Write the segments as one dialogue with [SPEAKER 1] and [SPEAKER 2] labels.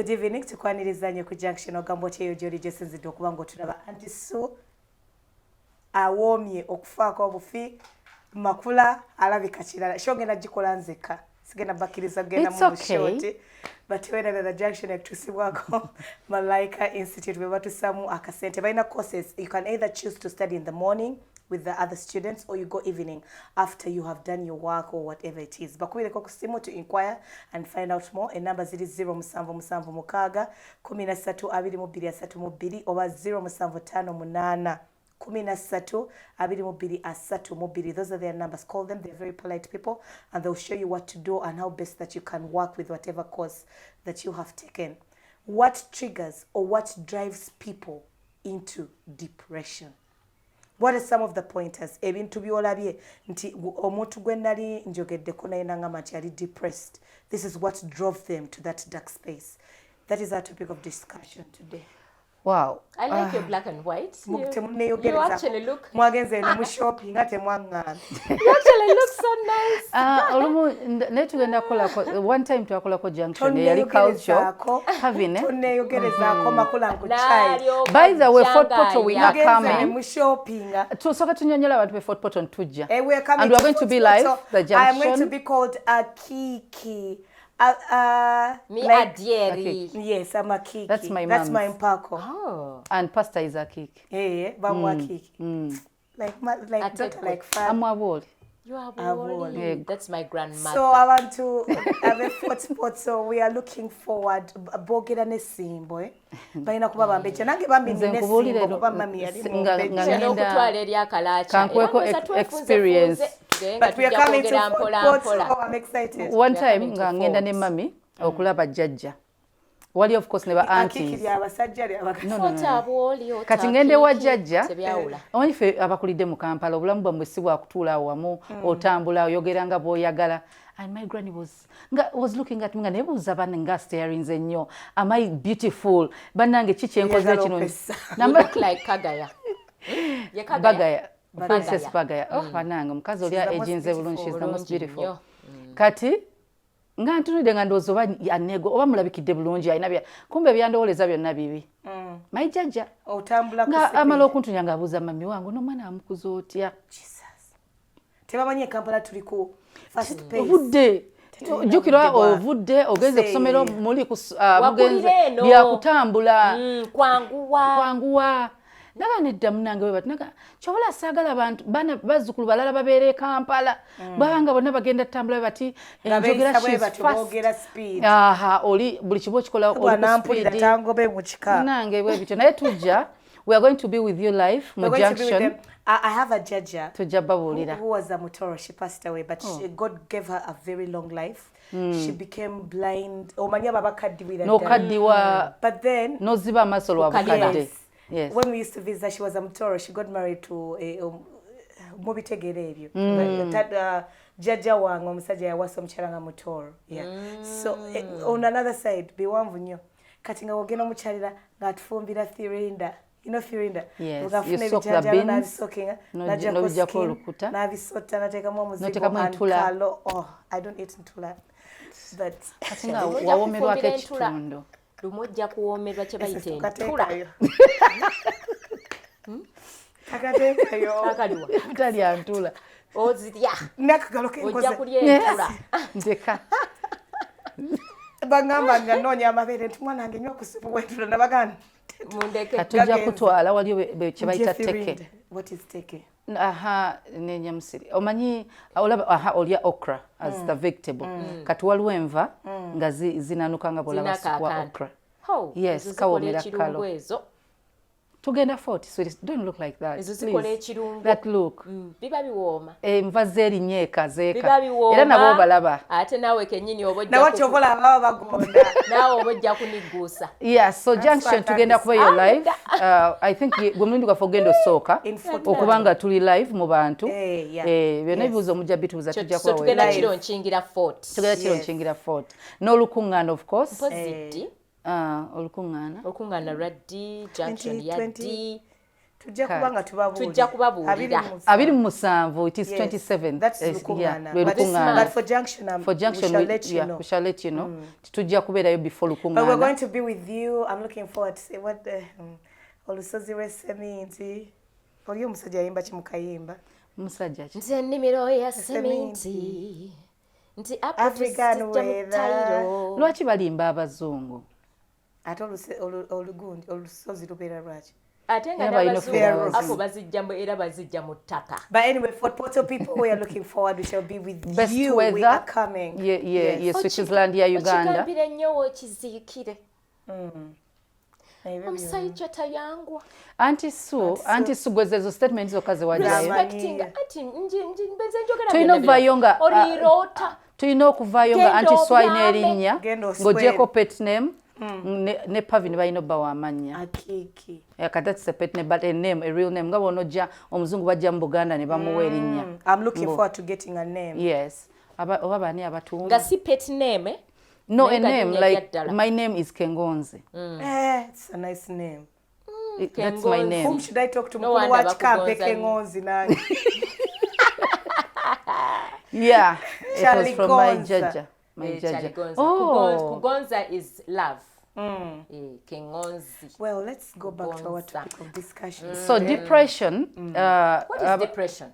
[SPEAKER 1] Good evening tukwanirizanye ku Junction ogambo kyeyo gyoli gyesinzidde okuba ng'otulaba Auntie Sue awoomye okufaako obufi Makula alabika kirala shogenda gikola nzeka sigenda bakkiriza genda mu bushoti but whenever the Junction ekutusibwako Malaika Institute we batusamu akasente balina courses you can either choose to study in the morning with the other students or you go evening after you have done your work or whatever it is. Bakubireko ku simu to inquire and find out more. And number 07776 1322 oba 07558 1322. Those are their numbers. Call them. They're very polite people and they'll show you what to do and how best that you can work with whatever course that you have taken. What triggers or what drives people into depression? What are some of the pointers? Ebintu byolabye nti omuntu gwe nali njogeddeko naye nangamba nti yali depressed. This is what drove them to that dark space. That is our topic of discussion today.
[SPEAKER 2] Wow.
[SPEAKER 3] I like your black and white. You actually look...
[SPEAKER 1] Mwagenze ne mu shopping ate mwangana.
[SPEAKER 3] You actually look so nice.
[SPEAKER 2] Netugenda kola one time twakola ko Junction yali culture. Having
[SPEAKER 1] Tuneyogerezako Makula nkuchai.
[SPEAKER 2] By the way, Fort Portal we are coming.
[SPEAKER 1] Mu shopping.
[SPEAKER 2] Tusoka tunyonyola abantu be Fort Portal tujja.
[SPEAKER 1] And we are coming.
[SPEAKER 2] And we are going to be live the Junction.
[SPEAKER 1] I am going to be called Akiki.
[SPEAKER 3] Me
[SPEAKER 1] like,
[SPEAKER 3] Adieri.
[SPEAKER 1] Yes, I'm a kiki.
[SPEAKER 2] That's my
[SPEAKER 1] That's
[SPEAKER 2] mom's.
[SPEAKER 1] my mpako.
[SPEAKER 3] Oh.
[SPEAKER 2] And Pastor is a kick.
[SPEAKER 1] Yeah, bamwa kiki. Like daughter, like father.
[SPEAKER 2] I'm a wall.
[SPEAKER 3] You are
[SPEAKER 1] Awoli.
[SPEAKER 2] Yeah.
[SPEAKER 3] That's my grandmother.
[SPEAKER 1] So I want to have a foot spot. So we are looking forward. Bogera ne simbo eh. Baina kuba bambecha. Nange bambi ne simbo kuba mami yali
[SPEAKER 2] Kankweko experience.
[SPEAKER 1] But we are coming to Fort Portal. Oh, I'm excited.
[SPEAKER 2] One time nga ngenda ne mami okulaba jjajja. Wali of course neba aunties. Kati ngende wa jjajja. Only fe abakulide mu Kampala obulamu bwamwe si bwa kutuula wamu otambula oyogeranga bw'oyagala. And my granny was looking at me nga nebuuza banne nga staring ennyo. Am I beautiful? Bannange kiki enkoze kino?
[SPEAKER 3] Look like Kagaya.
[SPEAKER 2] Bagaya. Princess Bagaya. Oh, banange mukazi oli ejinze bulungi, she's the most beautiful. Kati nga ntunide nga ndowooza oba yanego oba mulabikidde bulungi alina bya kumbe byandowoleza byonna bibi. Mayijjajja
[SPEAKER 1] otambula
[SPEAKER 2] nga amala okuntunya nga abuuza mami wangu n'omwana amukuza otya.
[SPEAKER 1] Jesus. Tebamanyi Kampala tuli ku fast pace.
[SPEAKER 2] Obudde jjukira ovudde ogenze kusomero muli mugenze byakutambula kwanguwa naga nedda munange we batnaga kyobola saagala abantu bana bazzukulu balala babeere Kampala babanga bonna bagenda tambula bati
[SPEAKER 1] enjogera speed
[SPEAKER 2] oli buli kibo kikola
[SPEAKER 1] oli tangobe mu kika
[SPEAKER 2] nange bwe bityo naye tujja we are going to be with you live mu Junction.
[SPEAKER 1] I have a judge
[SPEAKER 2] who
[SPEAKER 1] was a Mutoro. She passed away, but God gave her a very long life. She became blind.
[SPEAKER 2] No
[SPEAKER 1] kadiwa. But then
[SPEAKER 2] no ziba masolo abukadde.
[SPEAKER 1] Yes. When we used to visit, she was a Mutoro. She got married to a Mobitegere ebyo. Jaja wange omusajja yawasa omukyala nga Mutoro. Yeah. So on another side, biwanvu nnyo. Kati nga wogenda omukyalira nga atufumbira thirinda. You know Firinda?
[SPEAKER 2] Yes. You soak the beans.
[SPEAKER 1] Oh, I don't eat ntula. But
[SPEAKER 2] wawomerwako ekitundu.
[SPEAKER 3] Lumojja kuwomerwa kye bayita entula.
[SPEAKER 1] Akatekayo.
[SPEAKER 3] Akaliwa.
[SPEAKER 2] Talya ntula.
[SPEAKER 3] Ozirya.
[SPEAKER 1] Nakagalo kenkoze.
[SPEAKER 3] Ojja kulya entula.
[SPEAKER 2] Ndeka.
[SPEAKER 1] Bangamba nga noonya amabere nti mwana wange nnyo kusibu wentula nabagana.
[SPEAKER 2] Katujja kutwala waliyo kye bayita teke.
[SPEAKER 1] What is teke?
[SPEAKER 2] N'enyamusiri. Omanyi olaba olya okra as the vegetable. Kati waliwo enva nga zinanuka nga bw'olaba kwa okra. Yes, kawomera kalo. Tugenda 40, so it don't look like that. That look.
[SPEAKER 3] Biba biwooma.
[SPEAKER 2] Enva zerinnya ekazeeka.
[SPEAKER 3] Biba biwooma.
[SPEAKER 2] Era nabo balaba.
[SPEAKER 3] Ate naawe kennyini obojja.
[SPEAKER 1] Nawe kyobola baba bagonda.
[SPEAKER 3] Naawe obojja kunigguusa.
[SPEAKER 2] Yes, so Junction tugenda kuba yo live. I think gwe mulundi gwaffe ogenda osooka. Okubanga tuli live mu bantu. Byonna ebibuuzo mujja bituuza tujja kuba live.
[SPEAKER 3] Tugenda kiro nkingira 40.
[SPEAKER 2] Tugenda kiro nkingira 40. N'olukuŋŋaana of course.
[SPEAKER 3] Olukuŋŋaana
[SPEAKER 2] olukuŋŋaana
[SPEAKER 3] lwa ddi Junction ya ddi
[SPEAKER 1] tujja kubanga
[SPEAKER 3] tujja kubabuulira
[SPEAKER 2] 27 it is 27
[SPEAKER 1] that's Lukungana. But for Junction,
[SPEAKER 2] we shall let you know tujja kubeerayo before Lukungana.
[SPEAKER 1] But we're going to be with you. I'm looking forward to see what olusozi lw'esseminti oli omusajja yayimba kimukayimba
[SPEAKER 2] musajja ki
[SPEAKER 3] nze nnimiro ya seminti nti
[SPEAKER 1] African weather.
[SPEAKER 2] Lwaki balimba abazungu
[SPEAKER 1] ate olugundi olusozi lubeera lwaki
[SPEAKER 3] ate nga n'abazungu apo bazijjamu era bazijja mu ttaka.
[SPEAKER 1] But anyway, for Porto people we are looking forward, we shall be with
[SPEAKER 2] best
[SPEAKER 1] you.
[SPEAKER 2] Weather.
[SPEAKER 1] We are coming.
[SPEAKER 2] Yes, Switzerland ya Uganda.
[SPEAKER 3] Okigambire nnyo wokiziikire. Omusajja tayangwa.
[SPEAKER 2] Auntie Sue gwezezo statement zokka ze wajjayo.
[SPEAKER 3] Respecting ati mbenze njogera
[SPEAKER 2] tulina okuvayo nga
[SPEAKER 3] oliroota.
[SPEAKER 2] Tulina okuvaayo nga Auntie Sue alina erinnya ng'ogyeko pet name ne Parvin balina obba w'amannya.
[SPEAKER 1] Akiki.
[SPEAKER 2] That's a pet name, but a name, a real name. Nga bw'onojja omuzungu bajja mu Buganda ne bamuwa erinnya.
[SPEAKER 1] I'm looking forward to getting a name.
[SPEAKER 2] Yes. Oba bani abatunga.
[SPEAKER 3] Nga si pet name.
[SPEAKER 2] No, a name like my name is Kengonzi.
[SPEAKER 1] It's a nice name.
[SPEAKER 2] That's my name.
[SPEAKER 1] Whom should I talk to? No watch camp Kengonzi nange.
[SPEAKER 2] Yeah, it was from my judge.
[SPEAKER 3] Kugonza is love. Kengonzi.
[SPEAKER 1] Well, let's go back to our topic of discussion.
[SPEAKER 2] So depression.
[SPEAKER 3] What is depression?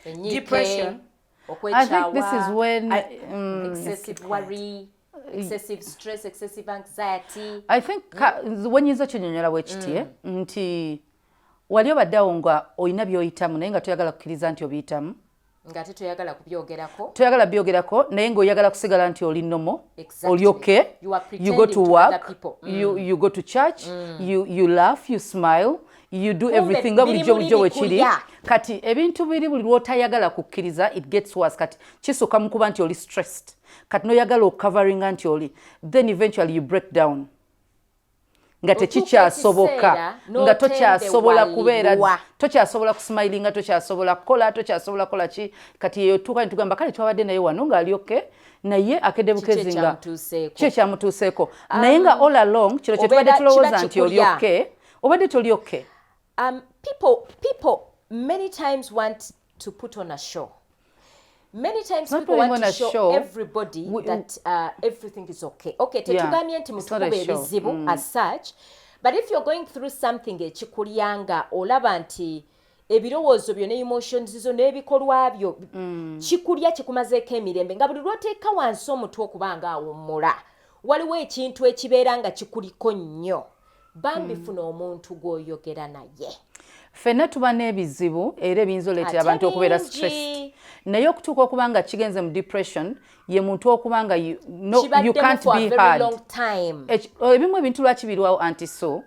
[SPEAKER 1] Depression.
[SPEAKER 2] I think this is when
[SPEAKER 3] excessive worry, excessive stress, excessive anxiety.
[SPEAKER 2] I think when you kinyonyola bwekiti nti wali obaddewo nga olina by'oyitamu naye nga toyagala kukkiriza nti obiyitamu.
[SPEAKER 3] Nga toyagala kubyogerako.
[SPEAKER 2] Toyagala byogerako naye ng'oyagala kusigala nti oli nomo. Oli okay. You go to work. You go to church. You laugh. You smile. You do everything nga bulijjo weekiri. Kati ebintu biri buli lw'otayagala kukkiriza it gets worse. Kati kisooka mu kuba nti oli stressed. Kati n'oyagala okukavaringa nti oli. Then eventually you break down. Nga tekikyasoboka nga tokyasobola kubeera tokyasobola kusmilinga tokyasobola kukola ki kati eyo tuuka nitugamba kale twabadde naye wano ng'ali okay naye akedde bukezi nga ki ekyamutuuseeko naye nga all along kino kye tubadde tulowooza nti oli okay obadde toli okay.
[SPEAKER 3] People many times want to put on a show. Many times people want to show everybody that everything is okay. Okay, tetugambye nti mutukube ebizibu as such, but if you're going through something ekikulyanga olaba nti ebirowoozo byo ne emotions zo n'ebikolwa byo kikulya kikumazeeko emirembe nga buli lw'oteeka wansi omutwe okubanga awummula waliwo ekintu ekibeera nga kikuliko nnyo bambi funa omuntu gw'oyogera naye.
[SPEAKER 2] Ffenna tuba n'ebizibu era ebiyinza oleetera abantu okubeera stressed naye okutuuka okuba nga kigenze mu depression ye muntu okuba nga you can't be hard. Ebimu ebintu lwaki birwawo Auntie Sue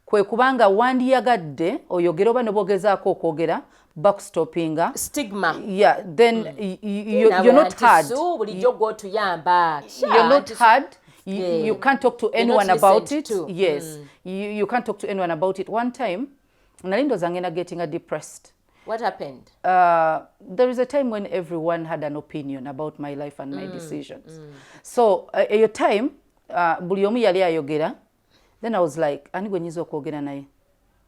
[SPEAKER 2] kwe kubanga wandiyagadde oyogera oba ne bwogezaako okwogera backstoppinga
[SPEAKER 3] stigma.
[SPEAKER 2] Yeah, then you're not hard. You're not hard. You can't talk to anyone about it. Yes, you can't talk to anyone about it. One time nalindo zangena getting depressed.
[SPEAKER 3] What happened?
[SPEAKER 2] There is a time when everyone had an opinion about my life and my decisions. So your time buli omu yali ayogera. Then I was like ani gwe nyiza okwogera naye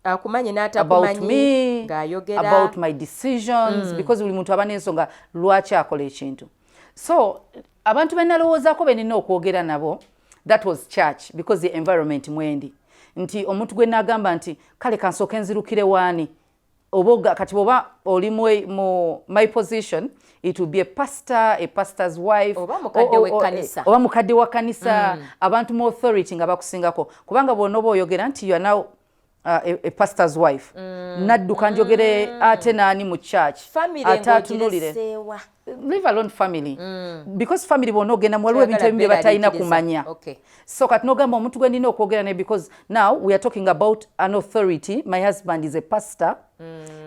[SPEAKER 3] akumanyi n'atakumanyi ng'ayogera
[SPEAKER 2] about my decisions because buli muntu aba n'ensonga lwaki akola ekintu. So abantu be nalowoozaako be nina okwogera nabo that was church because the environment mwendi nti omuntu gwe nagamba nti kale kansooke nzirukire waani oboga kati boba oli mu my position it will be a pastor's wife
[SPEAKER 3] oba
[SPEAKER 2] mukadde wa kanisa abantu mu authority nga bakusingako kubanga bw'onooba oyogera nti you are now a pastor's wife nadduka njogere ate naani mu church ate atunulire leave alone family because family bonoogenda mwaliwo ebintu ebimu bye batalina kumanya so kati nogamba omuntu gwe nina okwogera naye because now we are talking about an authority. My husband is a pastor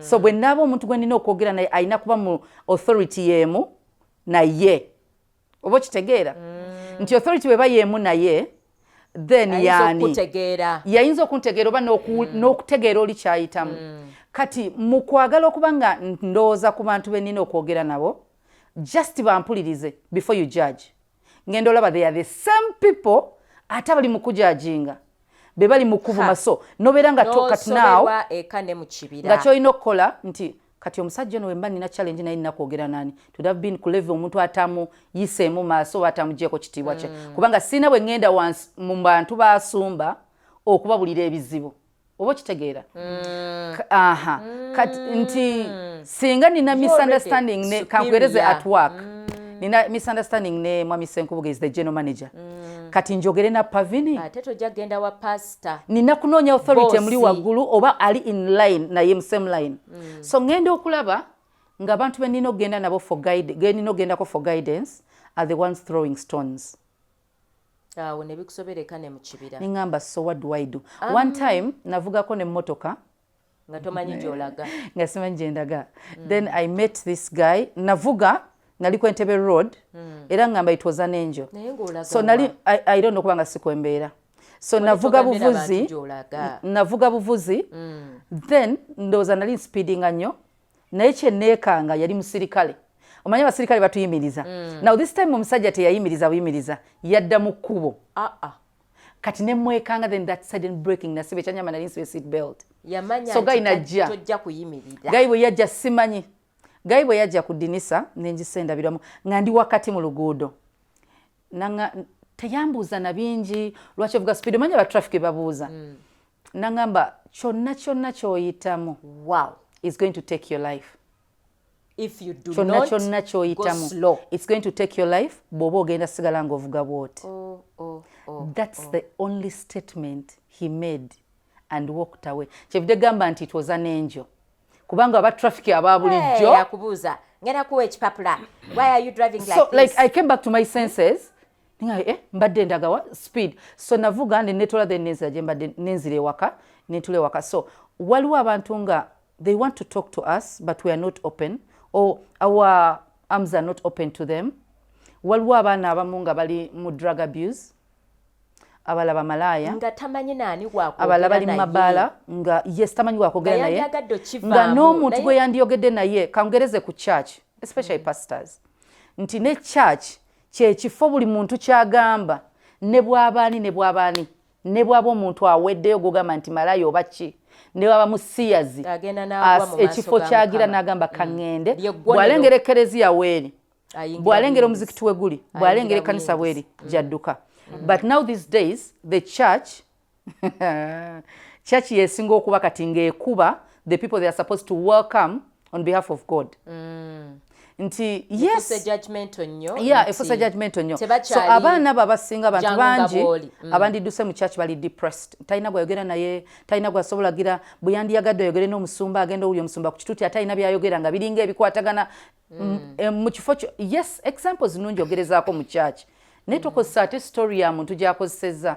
[SPEAKER 2] so bwe naaba omuntu gwe nina okwogera naye alina kuba mu authority yeemu naye oba okitegeera nti authority bweba yeemu naye then yani yayinza okuntegeera oba n'okutegeera oli kyayitamu kati mu kwagala okuba nga ndowooza ku bantu be nina okwogera nabo just bampulirize before you judge ngenda olaba they are the same people ate bali mu kujajinga be bali mu kuvuma so nobeera nga kati naawo nga kyolina okukola nti kati omusajja ono wemba nina challenge naye nina kwogera nani to have been ku level omuntu atamuyiseemu maaso oba atamugyeko kitiibwa kye kubanga sina bwe ŋŋenda mu bantu basumba okubabulira ebizibu oba kitegeera kati nti singa nina misunderstanding ne kankuereze at work nina misunderstanding ne mwami Senkubuge is the general manager kati njogere na Parvin
[SPEAKER 3] ate tojja genda wa pastor
[SPEAKER 2] nina kunoonya authority muli waggulu oba ali in line naye mu same line so ngenda okulaba nga abantu be nina okugenda nabo nina okugendako for guidance are the ones throwing stones
[SPEAKER 3] awo ne bikusobereka ne mu kibira
[SPEAKER 2] niŋŋamba so what do I do one time navugako n'emmotoka
[SPEAKER 3] nga tomanyi gy'olaga
[SPEAKER 2] nga simanyi gye ndaga then I met this guy navuga nali ku Entebbe road era ngamba it was an angel so nali I don't know kubanga sikwembeera so navuga buvuzi then ndowooza nali speedinga nnyo naye kyenneekanga yali musirikale omanyi abasirikale batuyimiriza now this time omusajja teyayimiriza yadda mu kkubo kati ne mwekanga then that sudden breaking nasiba ekyanyama nali nsibe seat belt so gayi najja gayi bwe yajja simanyi gayi bwe yajja ku ddinisa nengisendabiramu nga ndi wakati mu luguudo teyambuuza na bingi lwaki ovuga speed omanya ba traffic babuuza naŋŋamba kyonna ky'oyitamu is going to take your life
[SPEAKER 3] if you do not
[SPEAKER 2] kyonna ky'oyitamu it's going to take your life bw'oba ogenda sigala ng'ovuga bw'oti that's the only statement he made and walked away kyevudde gamba nti it was an angel kubanga aba traffic aba bulijjo
[SPEAKER 3] akubuuza ngenda kuwa ekipapula why are you driving like
[SPEAKER 2] so
[SPEAKER 3] this
[SPEAKER 2] like I came back to my senses ninga mbadde ndagawa speed so navuga netola then nenzira gye mbadde nenzira ewaka netula ewaka so waliwo abantu nga they want to talk to us but we are not open or our arms are not open to them waliwo abaana abamu nga bali mu drug abuse abalaba malaya
[SPEAKER 3] nga tamanyi nani gwako
[SPEAKER 2] abala bali mabala nga yes tamanyi gwakogera naye nga n'omuntu gwe yandiyogedde naye kangereze ku church especially pastors nti ne church kyekifo buli muntu kyagamba ne bw'abaani ne bw'aba omuntu aweddeyo gogamba nti malaya oba ki ne baba musiyazi ekifo kyagira n'agamba kaŋŋende bw'alengera ekereziya weeri bw'alengera omuzikiti we guli bw'alengera ekkanisa weeri gyadduka but now these days the church yesinga okuba kati ng'ekuba the people they are supposed to welcome on behalf of God nti yes efusa judgment onnyo so abaana babasinga abantu bangi abandidduse mu church bali depressed talina gwayogera naye talina gwasobolagira bwe yandiyagadde oyogere n'omusumba agenda owulya omusumba ku kituuti atayina byayogera nga biringa ebikwatagana mu kifo kyo yes examples nungi ogerezaako mu church naye tokozesa ate story ya muntu gyakozesezza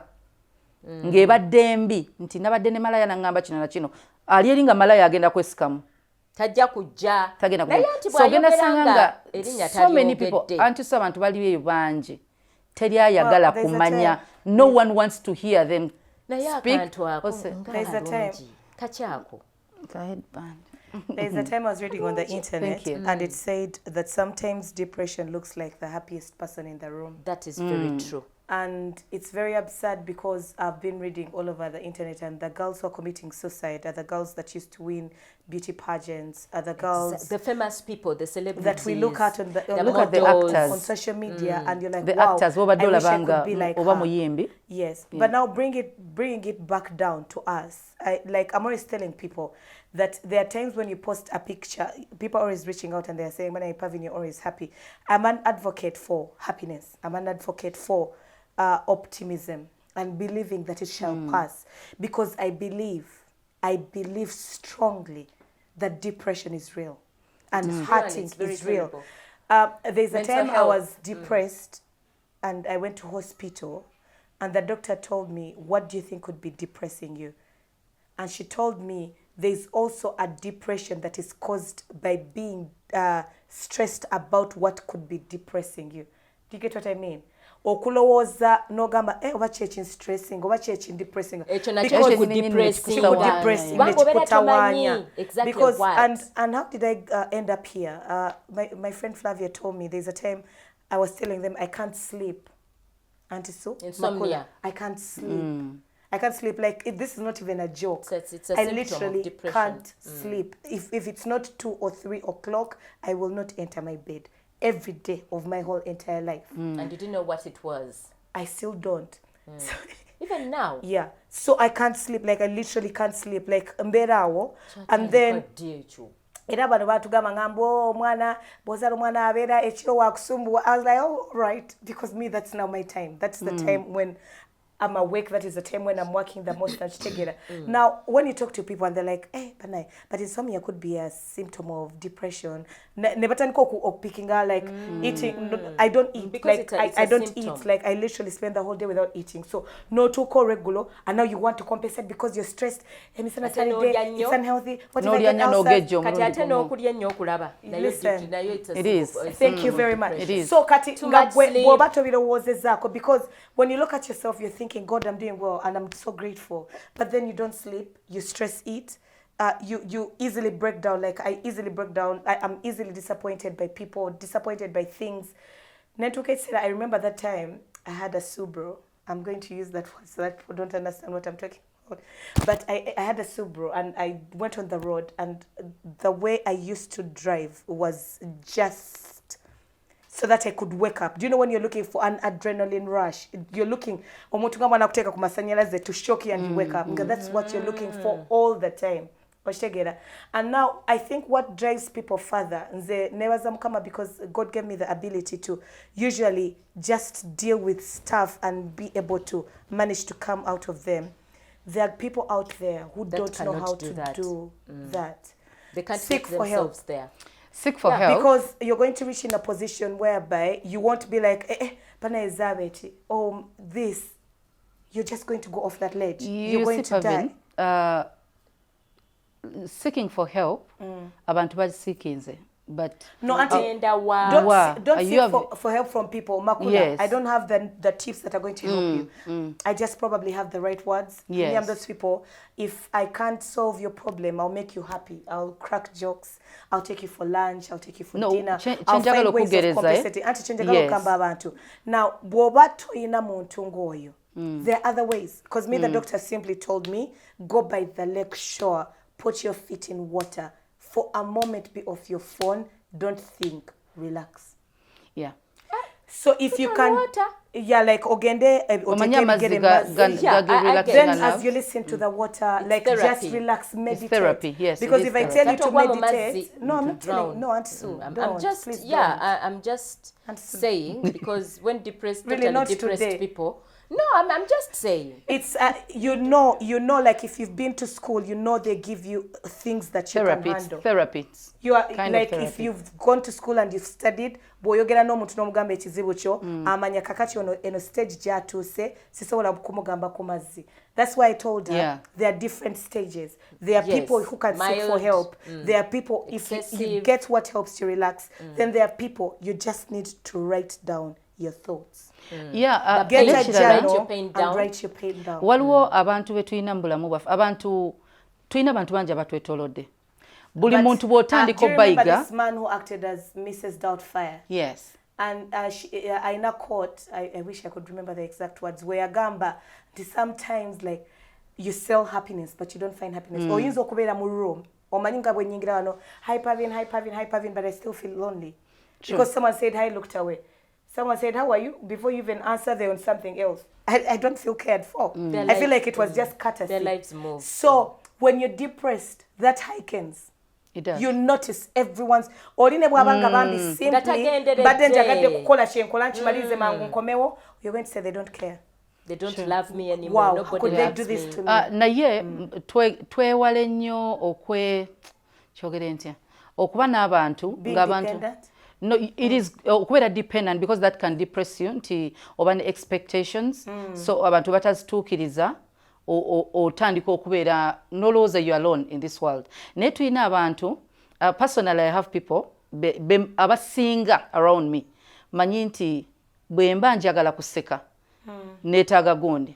[SPEAKER 2] ng'ebadde embi nti nabadde ne malaya naŋŋamba kino na kino ali eri nga malaya agenda kwesikamu
[SPEAKER 3] tajja kujja
[SPEAKER 2] naye anti bw'ayogeranga erinnya so many people anti so abantu bali eyo bangi teri ayagala kumanya no one wants to hear them speak
[SPEAKER 1] there's a time
[SPEAKER 3] kakyako
[SPEAKER 1] there's a time I was reading on the internet and it said that sometimes depression looks like the happiest person in the room.
[SPEAKER 3] That is very true.
[SPEAKER 1] And it's very absurd because I've been reading all over the internet and the girls who are committing suicide are the girls that used to win beauty pageants, are the girls...
[SPEAKER 3] The famous people, the celebrities.
[SPEAKER 1] That we look at on
[SPEAKER 2] look at the actors
[SPEAKER 1] on social media and you're like,
[SPEAKER 2] the
[SPEAKER 1] wow,
[SPEAKER 2] actors,
[SPEAKER 1] I wish I could be like
[SPEAKER 2] her.
[SPEAKER 1] Yes, but now bring it back down to us. I'm always telling people that there are times when you post a picture, people are always reaching out and they're saying, when Parvin, you're always happy. I'm an advocate for happiness. I'm an advocate for optimism and believing that it shall pass, because I believe strongly that depression is real and hurting is real. There's a time I was depressed and I went to hospital and the doctor told me, what do you think could be depressing you? And she told me there's also a depression that is caused by being stressed about what could be depressing you. Do you get what I mean? Okulowooza n'ogamba oba kyeki stressing oba kyeki depressing because and how did I end up here? My friend Flavia told me there's a time I was telling them I can't sleep. Auntie Sue,
[SPEAKER 3] insomnia.
[SPEAKER 1] Makula, I can't sleep. I can't sleep. Like, this is not even a joke.
[SPEAKER 3] It's a
[SPEAKER 1] I
[SPEAKER 3] symptom
[SPEAKER 1] literally
[SPEAKER 3] of depression.
[SPEAKER 1] can't sleep. If it's not 2 or 3 o'clock, I will not enter my bed every day of my whole entire life.
[SPEAKER 3] And you didn't know what it was?
[SPEAKER 1] I still don't. So,
[SPEAKER 3] even now?
[SPEAKER 1] Yeah. So I can't sleep. Like, I literally can't sleep. Like, mberawo. And then... era bano batugamba ngambo mwana bozalo mwana abera ekiro wakusumbuwa. I was like, oh, right, because me, that's now my time. That's the time when I'm awake. That is the time when I'm working the most. Now, when you talk to people and they're like, hey, but insomnia could be a symptom of depression. Picking out, like, eating. I don't eat.
[SPEAKER 3] Because
[SPEAKER 1] like, I don't eat. Like, I literally spend the whole day without eating. So, no to call regular. And now you want to compensate because you're stressed. And it's unhealthy. What if I get outside? Listen,
[SPEAKER 2] it is.
[SPEAKER 1] Thank you very much.
[SPEAKER 2] It is.
[SPEAKER 1] So, Kati,
[SPEAKER 3] too much sleep.
[SPEAKER 1] because when you look at yourself, you're thinking, God, I'm doing well and I'm so grateful. But then you don't sleep, you stress eat, you easily break down. Like, I easily break down. I'm easily disappointed by people, disappointed by things. I remember that time I had a Subaru. I'm going to use that word so that people don't understand what I'm talking about. But I had a Subaru and I went on the road, and the way I used to drive was just so that I could wake up. Do you know when you're looking for an adrenaline rush? You're looking to shock you and you wake up. Because that's what you're looking for all the time. And now I think what drives people further, because God gave me the ability to usually just deal with stuff and be able to manage to come out of them. There are people out there who don't know how to do that.
[SPEAKER 3] They can't seek themselves there.
[SPEAKER 2] Seek for help.
[SPEAKER 1] Because you're going to reach in a position whereby you won't be like, this. You're just going to go off that ledge. You're going to die.
[SPEAKER 2] Seeking for help, abantu baziseekinze. But
[SPEAKER 1] no, Auntie, don't seek for help from people. Makula, yes. I don't have the tips that are going to help you. I just probably have the right words.
[SPEAKER 2] Yes.
[SPEAKER 1] Me, I'm those people. If I can't solve your problem, I'll make you happy. I'll crack jokes. I'll take you for lunch. I'll take you for dinner. I'll find ways of compensating. Yes. Now, there are other ways. Because me, the doctor simply told me, go by the lake shore, put your feet in water. For a moment, be off your phone. Don't think. Relax.
[SPEAKER 2] Yeah.
[SPEAKER 1] So if you can, like ogende, then as you listen to the water, it's like therapy. Just relax, meditate. It's
[SPEAKER 2] therapy, yes.
[SPEAKER 1] Because if I tell you to meditate, no, I'm not telling. No, Auntie Sue,
[SPEAKER 3] I'm just saying, because when depressed,
[SPEAKER 1] really not
[SPEAKER 3] depressed
[SPEAKER 1] today.
[SPEAKER 3] people. No, I'm just saying.
[SPEAKER 1] It's you know, like if you've been to school, you know they give you things that you can handle.
[SPEAKER 2] Therapy.
[SPEAKER 1] You are like if you've gone to school and you've studied, boyogera no muntu nomugamba ekizibu kyo, amanya kakati ono eno stage gyatuuse, sisobola kumugamba ku mazzi. That's why I told her there are different stages. There are people who can seek for help. There are people, if you get what helps you relax, then there are people you just need to write down your thoughts.
[SPEAKER 2] Yeah,
[SPEAKER 1] get a journal and write your pain down.
[SPEAKER 2] Waliwo abantu betuyina mbulamu bwaffe. Abantu tuyina abantu bangi abatwetolodde. Buli muntu bw'otandika obayiga.
[SPEAKER 1] Do you remember this man who acted as Mrs. Doubtfire?
[SPEAKER 2] Yes.
[SPEAKER 1] And in a court, I wish I could remember the exact words, where Gamba, sometimes like you sell happiness, but you don't find happiness. Or you okubera mu room. Or manyinga bwe nyingira wano, hi Parvin, but I still feel lonely. True. Because someone said hi, looked away. Someone said, how are you? Before you even answer, they're on something else. I don't feel cared for. I feel like it was just courtesy.
[SPEAKER 3] Their lives move.
[SPEAKER 1] So when you're depressed, that heightens.
[SPEAKER 2] It does.
[SPEAKER 1] You notice everyone's simply, but then you're going to say they don't care.
[SPEAKER 3] They don't love me anymore.
[SPEAKER 1] Wow,
[SPEAKER 3] nobody
[SPEAKER 1] could they do this to me?
[SPEAKER 2] Naye twewale nnyo okuba n'abantu
[SPEAKER 1] ng'abantu.
[SPEAKER 2] No, it is quite dependent, because that can depress you nti oba ne expectations. So abantu batazituukiriza otandika okubeera nolowooza you alone in this world. Naye tulina abantu, personally I have people abasinga around me manyi nti bwe mba njagala kuseka neetaaga gundi,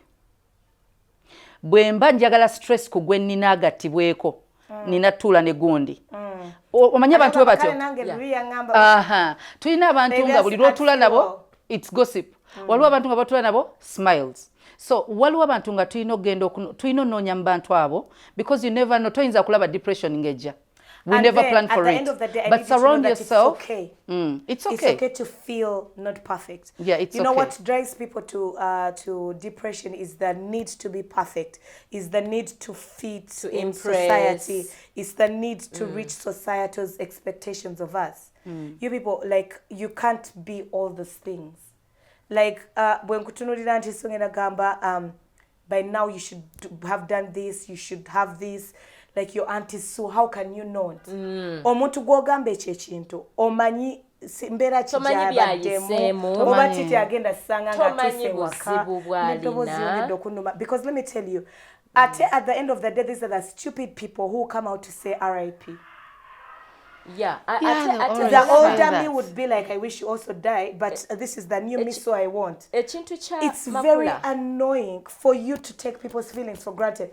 [SPEAKER 2] bwe mba njagala stress ku gwe nnina agattibweko nina tuula ne gundi. Omanya abantu batyo. Tulina abantu nga buli lwotula nabo it's gossip. Waliwo abantu nga batula nabo smiles. So waliwo abantu nga tulina onoonya mu bantu abo because you never know, toyinza kulaba depression ngejja. We
[SPEAKER 1] and
[SPEAKER 2] never
[SPEAKER 1] then,
[SPEAKER 2] plan for
[SPEAKER 1] at the
[SPEAKER 2] it.
[SPEAKER 1] end of the day, I
[SPEAKER 2] but
[SPEAKER 1] need you to
[SPEAKER 2] surround
[SPEAKER 1] know that
[SPEAKER 2] yourself.
[SPEAKER 1] It's okay.
[SPEAKER 2] It's okay.
[SPEAKER 1] It's okay to feel not perfect.
[SPEAKER 2] Yeah, it's
[SPEAKER 1] You know
[SPEAKER 2] okay.
[SPEAKER 1] what drives people to depression is the need to be perfect, is the need to fit in society, is the need to reach society's expectations of us. You people, like, you can't be all those things. Like, when kutunulira nti songena gamba, by now you should have done this, you should have this. Like your auntie, so how can you not? Omuntu gwogamba ekyo ekintu omanyi mbeera kijabaddemu oba kiti agenda sanga nga tuse waka n'eddoboozi yongedde okunuma. Because let me tell you, at the end of the day, these are the stupid people who come out to say RIP. The older me would be like, I wish you also die, but this is the new me, so I won't. It's very annoying for you to take people's feelings for granted.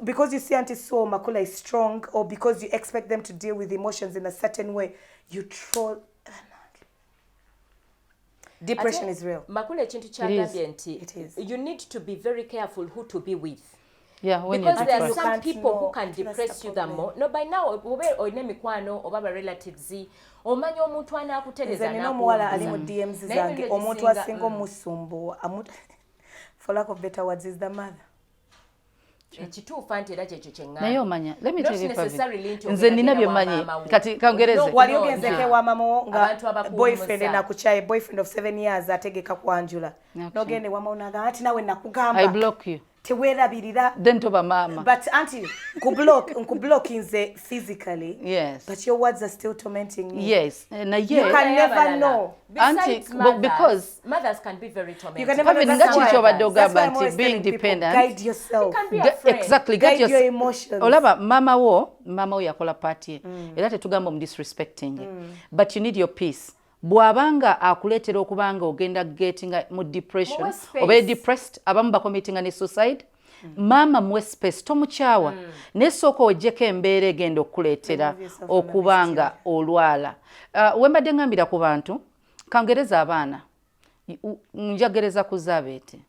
[SPEAKER 1] Because you see Auntie so Makula is strong, or because you expect them to deal with emotions in a certain way, you troll. Depression is real.
[SPEAKER 3] Makula ekintu kyagambye nti you need to be very careful who to be with.
[SPEAKER 2] Yeah,
[SPEAKER 3] because there are some people who can depress you the more. No, by now, oine mikwano oba ba relatives omanyi omuntu anakutereza
[SPEAKER 1] na omuwala ali mu DMs zange omuntu asinga omusumbu for lack of better words is the mother.
[SPEAKER 3] Ekituufu anti era kyekyo kyeŋŋamba.
[SPEAKER 2] Naye omanya, let me tell you nze nina bye mmanyi kati kangereze.
[SPEAKER 1] Wali ogenzeko wamamo nga boyfriend nakuchaye, boyfriend of 7 years ategeka kwanjula. Nogende wamaonaga ati nawe nakugamba.
[SPEAKER 2] I block you.
[SPEAKER 1] Then
[SPEAKER 2] to mama.
[SPEAKER 1] But auntie, kublock inze physically.
[SPEAKER 2] Yes.
[SPEAKER 1] But your words are still tormenting me.
[SPEAKER 2] Yes.
[SPEAKER 1] You can never know.
[SPEAKER 2] Auntie, because
[SPEAKER 3] mothers can be very tormenting.
[SPEAKER 1] You can never know. That's why I'm always
[SPEAKER 2] being dependent.
[SPEAKER 1] Guide yourself.
[SPEAKER 3] You can be afraid.
[SPEAKER 2] Exactly.
[SPEAKER 1] Guide your emotions.
[SPEAKER 2] Olaba mama wo yakola party. Era tetugamba mu disrespecting. But you need your peace. Bwabanga akuletera okubanga ogenda getting mu depression oba depressed abamu bakomitinga ne suicide mama mwe space tomukyawa nesooka ojjeko embeera egenda okuleetera okubanga olwala. Wembadde ngambira ku bantu kangereza abaana njagereza ku Zabeeti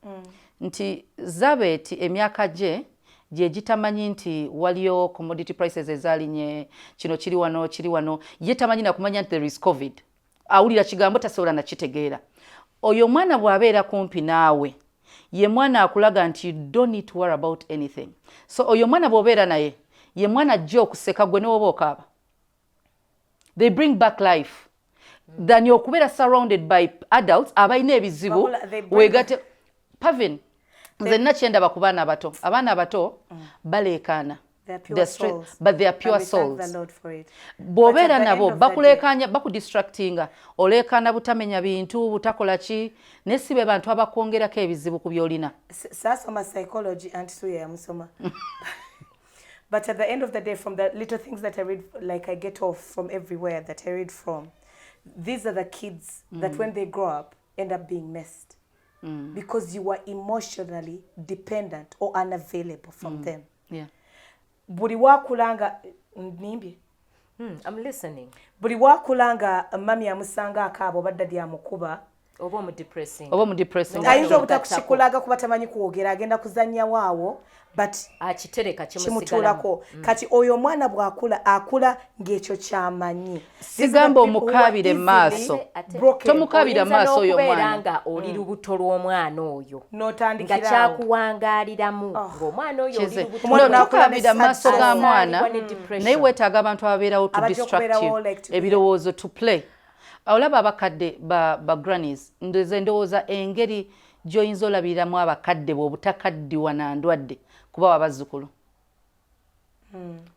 [SPEAKER 2] nti Zabeeti emyaka gye gitamanyi nti waliyo commodity prices ezalinye kino kiri wano ye tamanyi nakumanya nti there is COVID. Awulira kigambo tasobola na kitegeera. Oyo mwana bw'abeera kumpi naawe ye mwana akulaga nti you don't need to worry about anything. So oyo mwana bw'obeera naye ye mwana ajja okuseka gwe n'oba okaaba. They bring back life than okubeera surrounded by adults abalina ebizibu weegate. Parvin, nze nakyendaba ku baana abato. Abaana abato baleekaana.
[SPEAKER 1] They're souls.
[SPEAKER 2] But they are pure souls.
[SPEAKER 1] Thank the Lord for it.
[SPEAKER 2] Bobera nabo bakulekanya bakudistractinga olekana butamenya bintu butakola ki nesibe bantu abakwongerako ebizibu ku byolina.
[SPEAKER 1] Sasoma psychology and suya yamusoma. But at the end of the day, from the little things that I read, like I get off from everywhere that I read from, these are the kids that when they grow up end up being messed because you were emotionally dependent or unavailable from them.
[SPEAKER 2] Yeah.
[SPEAKER 1] Buli wakulanga nimbi.
[SPEAKER 3] I'm listening.
[SPEAKER 1] Buli wakulanga mami amusanga akabo badadi amukuba
[SPEAKER 3] oba mu depressing.
[SPEAKER 1] Ayinza obutakushikulaga kuba tamanyi kuwogera agenda kuzanya waawo but
[SPEAKER 3] akitereka
[SPEAKER 1] kimutuulako. Kati oyo mwana bwakula akula ng'ekyo kyamanyi.
[SPEAKER 2] Sigamba omukabire maaso. Tomukabira maaso oyo mwana.
[SPEAKER 3] Nga oli lubuto lw'omwana oyo.
[SPEAKER 1] N'otandikirawo.
[SPEAKER 3] Nga kyakuwangaaliramu. Ng'omwana oyo oli lubuto
[SPEAKER 2] lw'omwana. Tukabira maaso ga mwana. Naye weetaaga abantu ababeerawo to distract you. Ebirowoozo to play. Olaba abakadde ba grannies ndowooza engeri gy'oyinza olabiramu abakadde bw'obutakaddiwa na ndwadde kuba abazzukulu.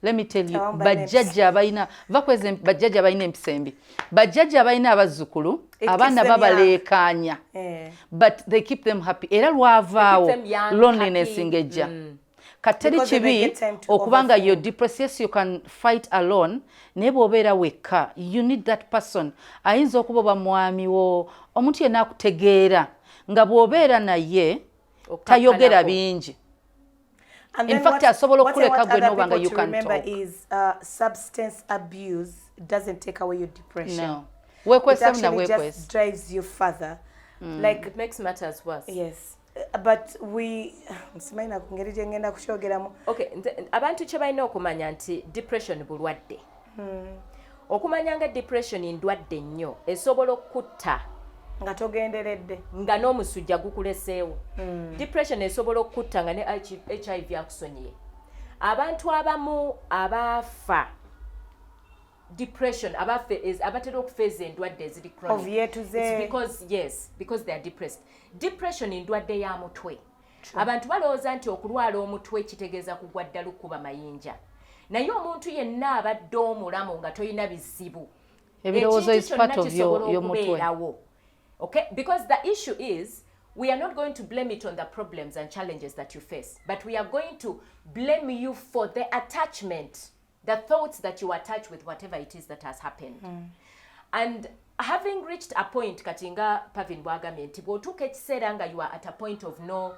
[SPEAKER 2] Let me tell you, bajjajja abalina bajjajja abalina empisa embi. Bajjajja abalina abazzukulu abaana babaleekaanya. But they keep them happy. Era lwavaawo loneliness ngejja. Kateri kibi okubanga you're depressed, yes, you can fight alone. Naye bw'obeera wekka, you need that person. Ayinza okuba oba mwami wo, omuntu yenna akutegeera nga bw'obeera naye tayogera bingi. In fact, asobola okuleka gwe n'obanga you can talk.
[SPEAKER 1] Remember is substance abuse doesn't take away your depression.
[SPEAKER 2] No. It
[SPEAKER 1] actually just drives you further. Like
[SPEAKER 3] it makes matters worse.
[SPEAKER 1] Yes. but we nsimaina kungeri jengenda kushogeramu.
[SPEAKER 3] Okay, abantu kye balina okumanya nti depression bulwadde. Okumanya nga depression ndwadde nnyo esobola okutta
[SPEAKER 1] nga togenderedde
[SPEAKER 3] nga n'omusujja gukuleseewo. Depression esobola okutta nga ne HIV akusonyiye. Abantu abamu abaafa depression abatera okufeeza endwadde eziri chronic.
[SPEAKER 1] Of year to
[SPEAKER 3] Z. Because they are depressed. Depression ndwadde ya mutwe. Abantu balowooza nti okulwala omutwe kitegeeza kugwa ddala okuba mayinja. Naye omuntu yenna abadde omulamu nga toyina bizibu.
[SPEAKER 2] Ebirowoozo is part of your mutwe.
[SPEAKER 3] Okay? Because the issue is, we are not going to blame it on the problems and challenges that you face, but we are going to blame you for the attachment, the thoughts that you attach with whatever it is that has happened. And having reached a point, Katinga Parvin bwagambye nti bw'otuuka ekiseera nga you are at a point of no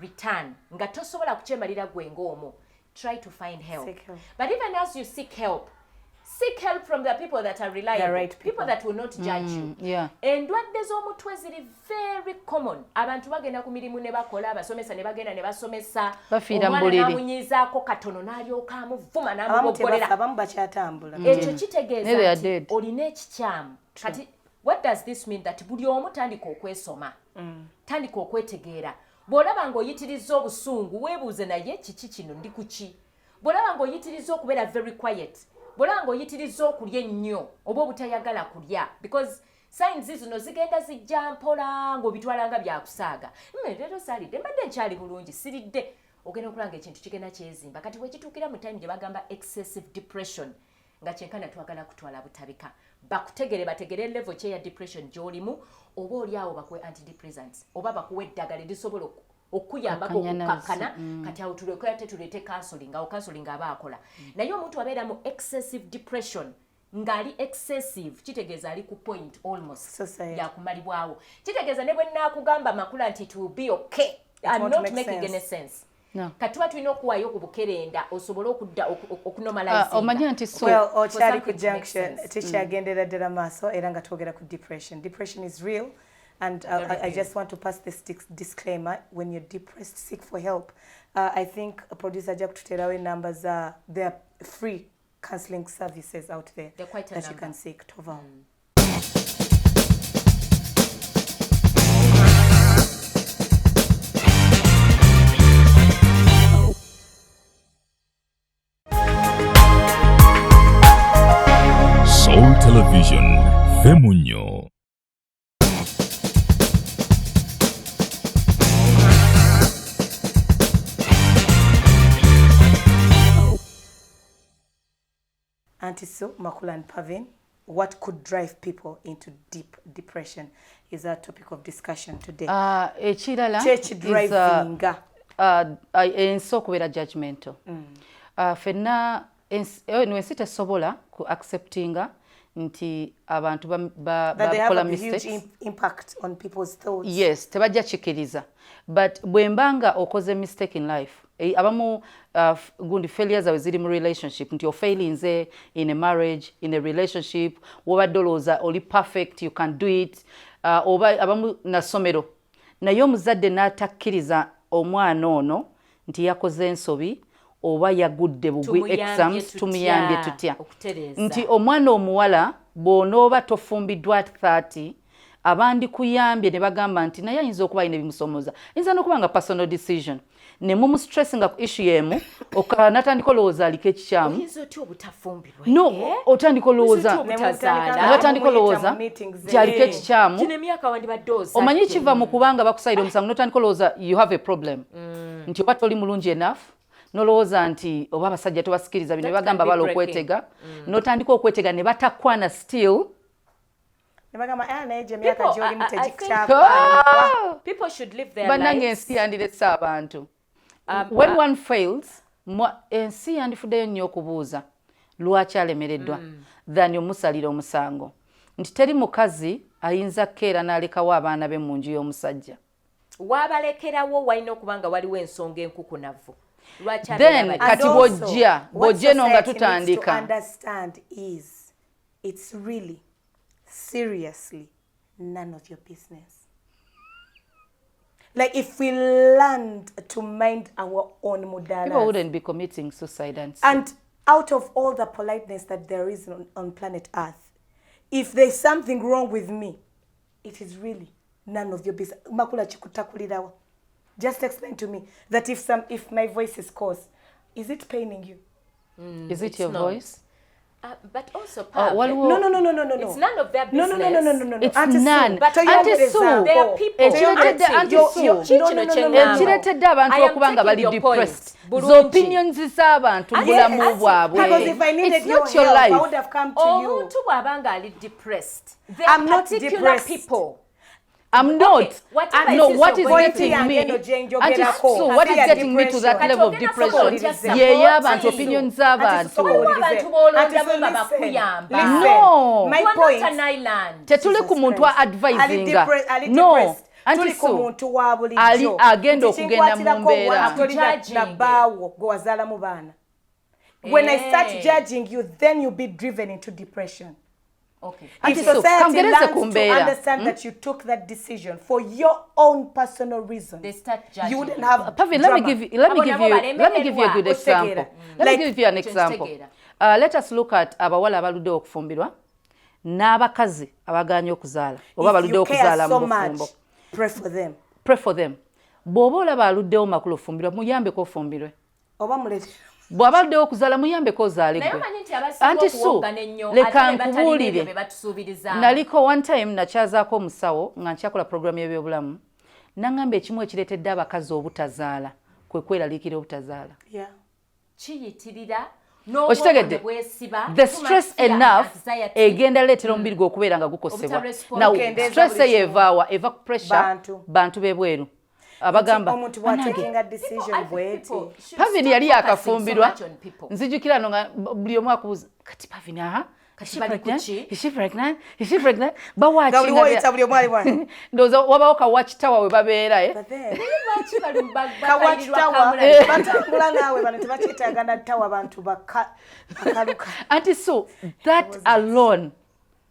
[SPEAKER 3] return, nga tosobola kukyembalira gwe ng'omwo, try to find help. But even as you seek help from the people that are reliable,
[SPEAKER 1] the right
[SPEAKER 3] people that will not judge you. Endwadde z'omutwe ziri very common. Abantu bagenda ku mirimu ne bakola, abasomesa ne bagenda ne basomesa, omwana n'amunyiizaako katono n'alyoka amuvuma n'amuboggolera.
[SPEAKER 1] Abamu bakyatambula.
[SPEAKER 3] Ekyo kitegeeza nti olina ekikyamu. Kati what does this mean? That buli omu tandika okwesoma, tandika okwetegeera. Bw'olaba ng'oyitirizza obusungu weebuuze naye kiki kino ndi ku ki? Bw'olaba ng'oyitirizza okubeera very quiet, bw'olaba ng'oyitirizza okulya ennyo oba obutayagala kulya, because signs zino zigenda zijja mpola ng'obitwala nga byakusaaga. Leero saalidde mbadde nkyali bulungi siridde. Ogenda okulanga ekintu kigenda kyezimba. Kati bwe kituukira mu time gye bagamba excessive depression, nga kyenkana twagala kutwala butabika. Bategere level kye ya depression gy'olimu, oba oli awo bakuwe antidepressants, oba bakuwe eddagala erisobola okuyambako okukakkana. Kati awo tuleete counseling, awo counseling aba akola. Naye omuntu abeera mu excessive depression, ng'ali excessive, kitegeeza ali ku point almost yakumalibwawo. Kitegeeza ne bwe nnaakugamba Makula nti it will be okay, I'm not making any sense. Katuba tulina okuwaayo ku bukerenda osobole okudda okunomalize.
[SPEAKER 2] Omanya nti
[SPEAKER 1] okyali ku junction tekyagendera ddala maaso era nga twogera ku depression. Depression is real, and I just want to pass this disclaimer. When you're depressed, seek for help. I think producer ajja kututeerawo numbers. There are free counseling services out there that you can seek. Tova.
[SPEAKER 4] Soul Television, Femunyo.
[SPEAKER 1] Auntie Sue, Makula and Parvin, what could drive people into deep depression is our topic of discussion today.
[SPEAKER 2] Ekirala
[SPEAKER 1] church driving.
[SPEAKER 2] Okubeera judgmental. Fenna ensi tesobola ku acceptinga nti abantu bakola mistakes.
[SPEAKER 1] Huge impact on people's thoughts.
[SPEAKER 2] Yes, tebajja kikiriza. But bwembanga okoze mistake in life, abamu gundi failures awe ziri mu relationship, nti failings in a marriage, in a relationship, wobadde olowooza oli perfect, you can do it, oba abamu na somero naye omuzadde n'atakkiriza omwana ono nti yakoze ensobi oba yagudde bugwi exams tumuyambye tutya nti omwana omuwala bw'onooba tofumbiddwa 30 abandi kuyambye ne bagamba nti naye ayinza okuba ayina ebimusomoza, ayinza n'okuba nga personal decision ne mumu stressinga ku issue yemu natandika olowooza aliko ekikyamu no otandika olowooza gyaliko ekikyamu omanyi kiva mu kubanga bakusayira omusango notandika olowooza you have a problem nti oba toli mulungi enough nolowooza nti oba abasajja tobasikiriza bino bagamba bala okwetega notandika okwetega ne batakwana still
[SPEAKER 3] people should live their
[SPEAKER 2] lives. Ensi yandirese abantu. When one fails, ensi yandifuddeyo nnyo okubuuza lwaki alemereddwa than omusalira omusango. Nti teri mukazi ayinza kkeera n'alekawo abaana be mu nju y'omusajja.
[SPEAKER 3] Waabalekerawo walina okuba nga waliwo ensonga enkukunavu.
[SPEAKER 2] Then kati bw'ojja eno nga tutandika.
[SPEAKER 1] What understand is it's really seriously none of your business. Like if we learned to mind our own mudalas.
[SPEAKER 2] People wouldn't be committing suicide
[SPEAKER 1] and out of all the politeness that there is on planet Earth, if there's something wrong with me, it is really none of your business. Makula chikutakulirawa. Just explain to me that if my voice is coarse, is it paining you?
[SPEAKER 2] Is it your voice?
[SPEAKER 3] But also,
[SPEAKER 1] no.
[SPEAKER 3] It's none of their business.
[SPEAKER 1] No.
[SPEAKER 2] It's none.
[SPEAKER 3] But
[SPEAKER 2] Auntie Sue,
[SPEAKER 3] there are people.
[SPEAKER 2] Ekireetedde abantu okuba nga bali depressed. Opinions z'abantu mu bulamu bwabwe.
[SPEAKER 1] Because if I needed your help, I would have come to you.
[SPEAKER 3] Omuntu bw'abanga ali depressed.
[SPEAKER 1] I'm not depressed.
[SPEAKER 3] People.
[SPEAKER 2] I'm not.
[SPEAKER 3] Okay,
[SPEAKER 2] no, what is getting me?
[SPEAKER 1] So
[SPEAKER 2] what is getting me to that level of depression? Yeah, abantu opinions z'abantu.
[SPEAKER 1] No. My point.
[SPEAKER 2] Tetuli ku muntu advisinga. No. Auntie Sue, agenda okugenda mu mbeera.
[SPEAKER 1] When I start judging you, then you'll be driven into depression.
[SPEAKER 3] Okay.
[SPEAKER 1] If society learns to understand that you took that decision for your own personal reasons,
[SPEAKER 3] they start judging.
[SPEAKER 1] You wouldn't have
[SPEAKER 2] Parvin, let me give you a good example. Let me give you an example. Let us look at abawala abaludde okufumbirwa n'abakazi abaganye okuzaala oba baludde okuzaala mu bufumbo.
[SPEAKER 1] Pray for them.
[SPEAKER 2] Pray for them. Bw'oba olaba aluddewo Makula ofumbirwa muyambeko ofumbirwe.
[SPEAKER 1] Oba mulete.
[SPEAKER 2] Bw'abaddewo okuzaala muyambeko ozaalegwe. Auntie Sue, leka nkubuulire. Naliko one time nakyazaako omusawo nga nkyakola programu y'ebyobulamu. Nangamba ekimu ekireetedde abakazi obutazaala kwe kweraliikira obutazaala.
[SPEAKER 3] Kiyitirira
[SPEAKER 2] okitegedde the stress enough egenda leetera omubiri gwe okubeera nga gukosebwa. Now stress eyo evaawa eva ku pressure bantu b'ebweru. Abagamba
[SPEAKER 1] omuntu bw'atakinga decision bweti.
[SPEAKER 2] Parvin yali akafumbirwa nzijukira no nga buli omu akubuza kati Parvin Is she pregnant? Ndoza wabawo ka watch tower we babeera
[SPEAKER 1] ka watch tower batambula naawe bano tebakyeetagana tower abantu bakaluka.
[SPEAKER 2] Auntie Sue, that alone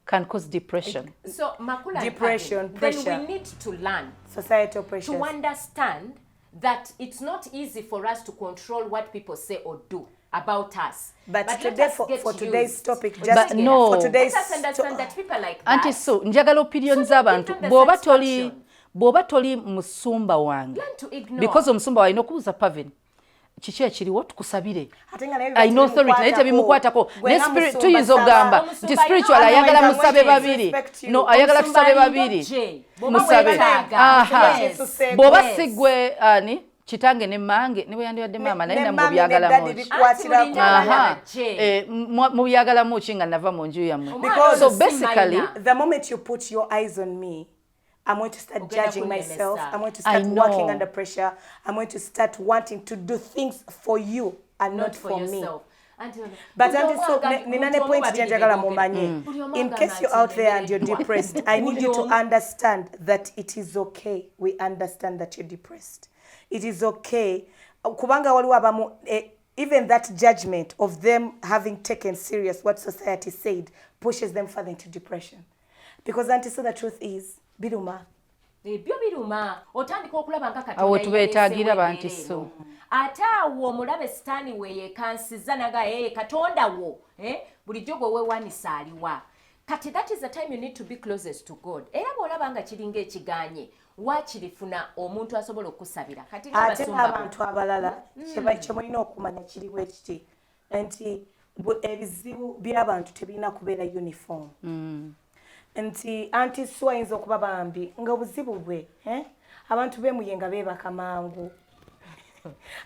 [SPEAKER 2] can cause depression.
[SPEAKER 3] So Makula,
[SPEAKER 1] depression, pressure.
[SPEAKER 3] Then we need to learn
[SPEAKER 1] societal pressure
[SPEAKER 3] to understand that it's not easy for us to control what people say or do about us.
[SPEAKER 1] But today, for today's topic,
[SPEAKER 2] just no.
[SPEAKER 3] For today's let us understand that people like that.
[SPEAKER 2] Auntie Sue, njagala opinions z'abantu. Bw'oba toli musumba wange. Because omusumba wa inokubuza Parvin. Kiki ekiriwo tukusabire. I know authority naye tebimukwatako. Ne spirit tuyinza ogamba nti spiritual ayagala musabe babiri. No, ayagala tusabe babiri. Musabe. Bw'oba sigwe ani kitange ne mange ne bweyandibadde maama naye namwe byagala muki. Mu byagala muki nga nava mu nju yammwe. So basically
[SPEAKER 1] the moment you put your eyes on me, I'm going to start judging myself. I'm going to start working under pressure. I'm going to start wanting to do things for you and not for me. But so ninane point janjagala mumanyi. In case you're out there and you're depressed, I need you to understand that it is okay. We understand that you're depressed. It is okay. Kubanga waliwo abamu even that judgment of them having taken serious what society said pushes them further into depression. Because Auntie, so the truth is biruma.
[SPEAKER 3] Biruma. Otandika okulaba nga Katonda.
[SPEAKER 2] Awo tubeetaagira bantu so.
[SPEAKER 3] Ate awo omulabe sitaani we yeekansiza naga Katonda wo. Bulijjo gwe weewanisa aliwa. Kati that is the time you need to be closest to God. Era bw'olaba nga kiringa ekiganye wakirifuna omuntu asobola okusabira. Kati
[SPEAKER 1] abantu abalala kye mulina okumanya kiriwo ekiti nti ebizibu by'abantu tebirina kubeera uniform. Nti Auntie Sue ayinza okuba bambi nga obuzibu bwe abantu beemuyenga beebaka mangu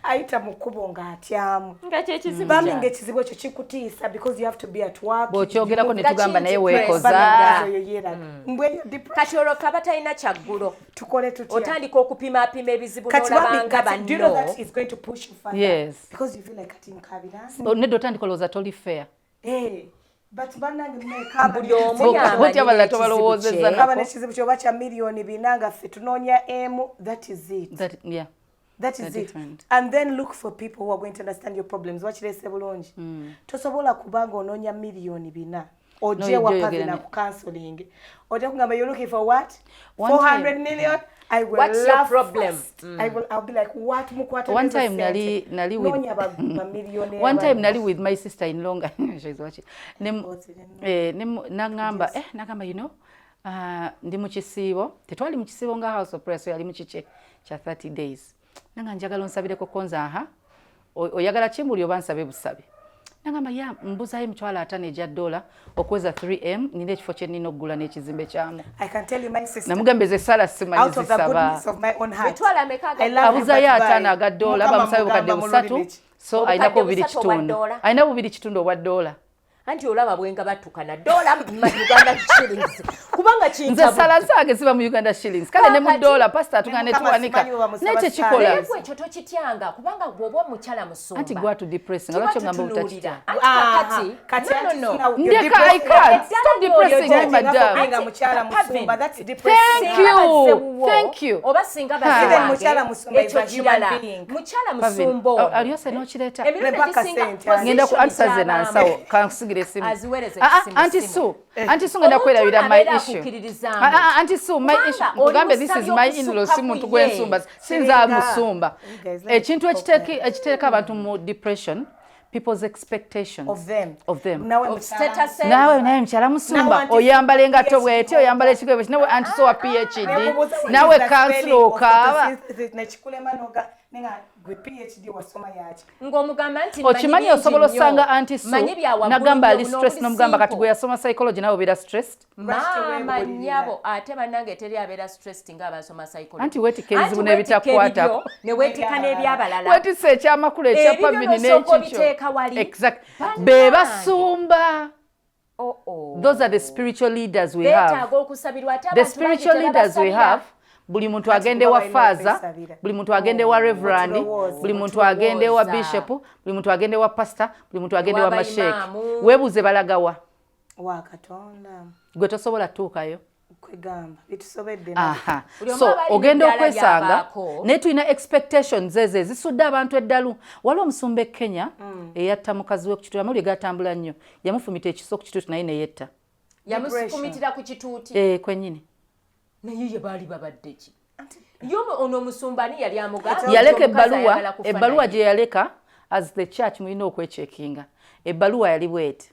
[SPEAKER 1] ayita mu kkubo ng'atyamu bambi ng'ekizibu ekyo kikutiisa because you have to be at work.
[SPEAKER 2] Bw'okyogerako ne tugamba naye weekoza.
[SPEAKER 3] Kati olwo kaba talina kyaggulo
[SPEAKER 1] tukole tutya
[SPEAKER 3] otandika okupimaapima ebizibu n'olabanga banno.
[SPEAKER 1] Do you know that is going to push you further?
[SPEAKER 2] Yes.
[SPEAKER 1] Because you feel like kati nkabira.
[SPEAKER 2] Nedda otandika olowooza toli fair.
[SPEAKER 1] But banange
[SPEAKER 3] buli omu
[SPEAKER 2] abalala tobalowoozezza
[SPEAKER 1] kaba n'ekizibu kyoba kya miliyoni bina nga ffe tunoonya emu. That is it. That is it. And then look for people who are going to understand your problems. Wakireese bulungi. Tosobola kubanga onoonya miliyoni bina oje wa Parvin na counseling oje kungamba you're looking for what 400 million. I will
[SPEAKER 3] What's your problem?
[SPEAKER 1] I'll be like what mukwata.
[SPEAKER 2] One time nali with my sister in long she's watching nagamba you know ndi mu kisiibo tetwali mu kisiibo nga house of prayer so yali mu kiche cha 30 days nanga njagala onsabireko konza oyagala kimuli obansabe busabe nagamba ya mbuzayo $5,000 okweza 3M nine ekifo kye nino okugula n'ekizimbe kyamu.
[SPEAKER 1] I can tell you my sister
[SPEAKER 2] namugambeze sala simanyi zisaba
[SPEAKER 1] out of the goodness of my own heart
[SPEAKER 2] abuzayo $5,000 bamusabe kukadde busatu so ayinako bubiri kitundu obwa $1.
[SPEAKER 3] Anti olaba bwenga batukana $1 mu Uganda shillings kubanga kintu
[SPEAKER 2] nze sala zange ziba mu Uganda shillings kale ne mu $1 pastor atukana ne tuwanika n'ekyo kikola
[SPEAKER 3] ekyo tokityanga kubanga bw'oba omukyala musumba
[SPEAKER 2] anti gwa to depressing lwaki ngamba utakitya
[SPEAKER 3] kati no
[SPEAKER 2] ndeka I can't stop depressing me madam
[SPEAKER 1] nga mukyala musumba that's depressing.
[SPEAKER 2] Thank you
[SPEAKER 3] oba singa baziwange
[SPEAKER 1] mukyala musumba is a human being
[SPEAKER 3] mukyala musumbo
[SPEAKER 2] aliyose n'okireta
[SPEAKER 3] ngenda
[SPEAKER 2] ku answer na nsawo kansigire simu Auntie Su ngenda kwerabira my issue Auntie Su my issue kugambe this is my in-law si muntu gwensumba sinza musumba ekintu ekiteeka abantu mu depression people's expectations of them. Nawe naye mchala musumba oyambale ngato bwete oyambale chikwe nawe Auntie Su wa PhD nawe council okaba
[SPEAKER 1] nechikulema noga nenga gwe PhD wasoma yachi
[SPEAKER 3] ngomugamba nti
[SPEAKER 2] okimanyi osobola osanga Auntie Su nagamba ali stress nomugamba kati gwe yasoma psychology nawe obera stressed
[SPEAKER 3] mama nyabo ate banange teri abera stressed nga abasoma psychology
[SPEAKER 2] anti weti kenzibu nebitakwata
[SPEAKER 3] ne wetika nebyabalala
[SPEAKER 2] weti se ekyamakulu ekya Parvin n'ekikyo exact beba sumba those are the spiritual leaders we have the spiritual leaders we have buli muntu agende wa father buli muntu agende wa reverend buli muntu agende wa bishop buli muntu agende wa pastor buli muntu agende wa mashek webuze balagawa
[SPEAKER 1] wa Katonda
[SPEAKER 2] gwe tosobola tuukayo
[SPEAKER 1] kwegamba bitusobedde
[SPEAKER 2] so ogenda okwesanga ne tulina expectations zeze zisudde abantu eddalu waliwo omusumba Kenya eyatta mukazi we ku kituuti amawulire gatambula nnyo yamufumita ekiso ku kituuti naye neyetta
[SPEAKER 3] yamufumitira ku kituuti
[SPEAKER 2] kwenyini
[SPEAKER 3] naye ye baali babadde ki yomo ono omusumba ni yali amugamba
[SPEAKER 2] yaleka ebbaluwa gye yaleka as the church mulina okwechekinga ebbaluwa yali bweti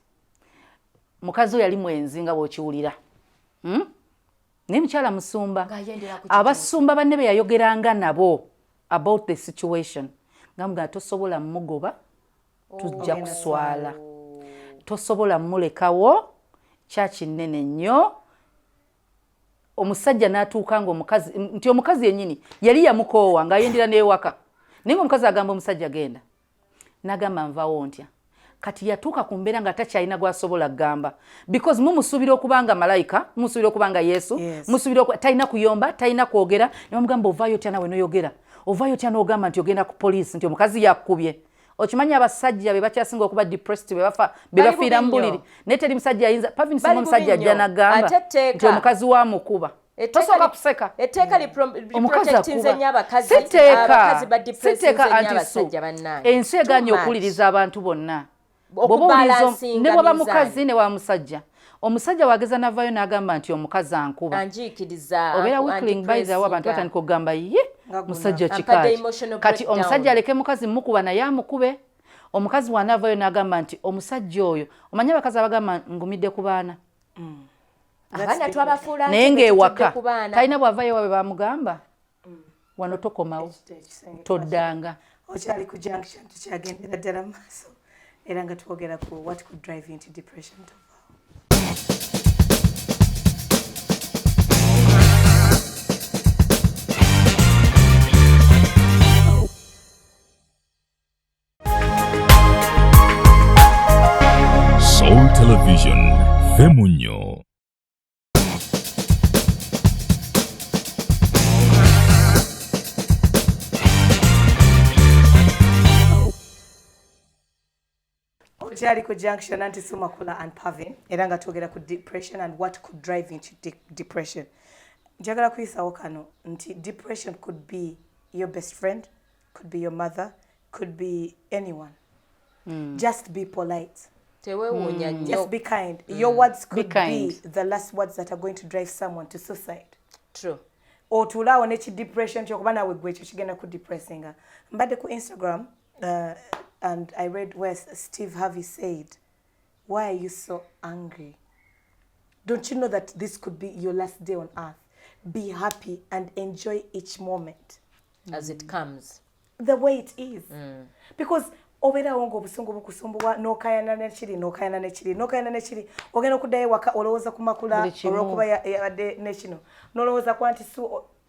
[SPEAKER 2] mukazi we yali mwenzi nga bw'okiwulira naye mukyala musumba abasumba banne be yayogeranga nabo about the situation ngamuga tosobola mugoba tujja kuswala tosobola mulekawo church nnene nnyo omusajja n'atuukanga omukazi nti omukazi yennyini yali yamukoowa ng'ayendera n'ewaka naye omukazi agamba omusajja genda n'agamba nvawo ntya kati yatuuka ku mbeera nga takyalina gwasobola kugamba because mumusuubira okubanga malayika mumusuubira okubanga Yesu mumusuubira talina kuyomba talina kwogera ne bamugamba ovaayo otya nawe noyogera ovaayo otya n'ogamba nti ogenda ku poliisi nti omukazi yakubye okimanyi abasajja be bakyasinga okuba depressed be bafiira mu buliri naye teri musajja ayinza Parvin singa omusajja ajja n'agamba nti omukazi wa mukuba tosooka kuseka
[SPEAKER 3] protectinze nnyo abakazi ba depressed n'abasajja bannange
[SPEAKER 2] ensi egaanye okuwuliriza abantu bonna ne bwaba mukazi ne wa musajja omusajja wageza navayo n'agamba nti omukazi ankuba obeera weakling by the way abantu batandika okugamba ye musajja kikaaki kati omusajja aleke mukazi mukuba naye amukube omukazi wanavayo n'agamba nti omusajja oyo omanyi abakazi abagamba ngumidde ku baana
[SPEAKER 3] abaana twabafuula
[SPEAKER 2] naye ng'ewaka talina bwavayo wabe bamugamba wano tokomawo toddanga
[SPEAKER 1] okyali ku junction tukyagendera ddala maaso era nga twogera ku what could drive you into depression.
[SPEAKER 4] Soul Television, Femunyo.
[SPEAKER 1] Okyali ku junction Auntie Su Makula and Parvin era nga twogera ku depression and what could drive into depression. Njagala kuyisawo kano nti depression could be your best friend, could be your mother, could be anyone. Just be polite. Just be kind. Your words could be the last words that are going to drive someone to suicide.
[SPEAKER 3] True.
[SPEAKER 1] Or to allow an depression chokubana we gwe chigenda ku depressing. Mbadde ku Instagram and I read where Steve Harvey said, "Why are you so angry? Don't you know that this could be your last day on earth? Be happy and enjoy each moment
[SPEAKER 3] as it comes.
[SPEAKER 1] The way it is." Because obera wongo obusungu bukusumbuwa nokayana nechiri ogenda kudaye waka olowooza ku Makula olwokuba yabadde nekino nolowooza ku Auntie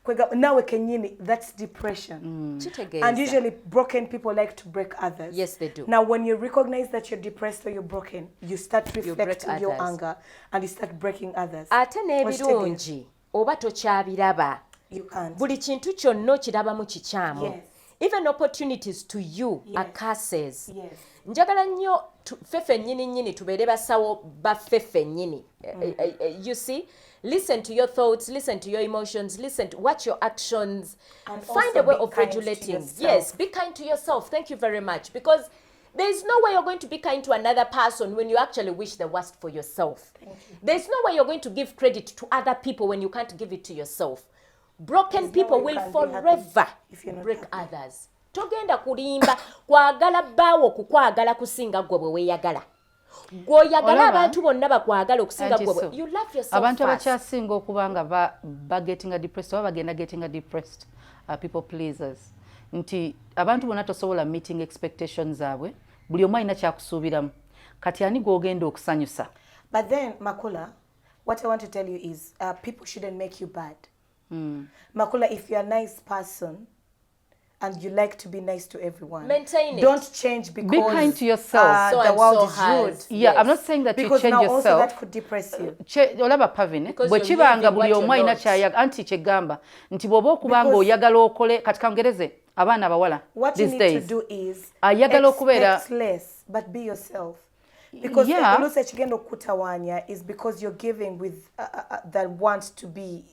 [SPEAKER 1] kwega nawe kenyini. That's depression. And usually broken people like to break others.
[SPEAKER 3] Yes, they do.
[SPEAKER 1] Now when you recognize that you're depressed or you're broken, you start reflecting your anger and you start breaking others.
[SPEAKER 3] Ate n'ebirungi oba tokyabiraba.
[SPEAKER 1] You can't.
[SPEAKER 3] Buli kintu kyonna okirabamu kikyamu.
[SPEAKER 1] Yes.
[SPEAKER 3] Even opportunities to you are curses.
[SPEAKER 1] Yes.
[SPEAKER 3] Njagala nnyo ffeffe nnyini tubeere basawo baffeffe nnyini. You see, listen to your thoughts, listen to your emotions, listen to watch your actions,
[SPEAKER 1] and
[SPEAKER 3] find a way of regulating. Yes, be kind to yourself. Thank you very much. Because there is no way you're going to be kind to another person when you actually wish the worst for yourself. There's no way you're going to give credit to other people when you can't give it to yourself. Broken people will forever break others. Togenda kulimba kwagala bawo kukwagala kusinga gwe bwe weyagala. Gwoyagala abantu bonna bakwagala okusinga gwe. You love yourself.
[SPEAKER 2] Abantu abakyasinga okubanga ba getting a depressed or bagenda getting a depressed people pleasers. Nti abantu bonna tosobola meeting expectations zaabwe. Buli omu alina kyakusuubiramu. Kati ani gw'ogenda okusanyusa.
[SPEAKER 1] But then Makula, what I want to tell you is people shouldn't make you bad. Makula, if you're a nice person and you like to be nice to everyone,
[SPEAKER 3] maintain it.
[SPEAKER 1] Don't change because
[SPEAKER 2] be kind to yourself.
[SPEAKER 1] The world is rude.
[SPEAKER 2] Yeah, yes. I'm not saying that
[SPEAKER 1] because
[SPEAKER 2] you change yourself.
[SPEAKER 1] Also that could depress you.
[SPEAKER 2] Olaba Parvin, bwe kibanga buli omu alina kyayaga anti kyegamba nti bw'oba okubanga oyagala okole kati kangereze abaana abawala these days.
[SPEAKER 1] What you need to do is
[SPEAKER 2] expect
[SPEAKER 1] less but be yourself. Because ekigenda okutawanya is because you're giving with that want to be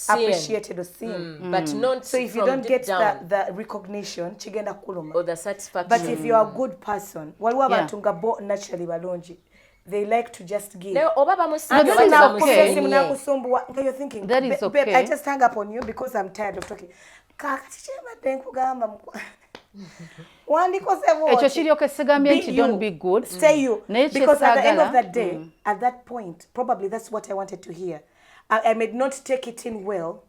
[SPEAKER 1] appreciated or seen.
[SPEAKER 3] But not
[SPEAKER 1] so if you don't get the recognition chigenda kuluma
[SPEAKER 3] or the satisfaction.
[SPEAKER 1] But if you are a good person waliwo abantu nga bo naturally balungi, they like to just give.
[SPEAKER 3] You're
[SPEAKER 1] thinking
[SPEAKER 2] that is okay.
[SPEAKER 1] Babe, I just hung up on you because I'm tired of talking.
[SPEAKER 2] Don't be good.
[SPEAKER 1] Stay you. Because at the end of that day, at that point, probably that's what I wanted to hear. I may not take it in well,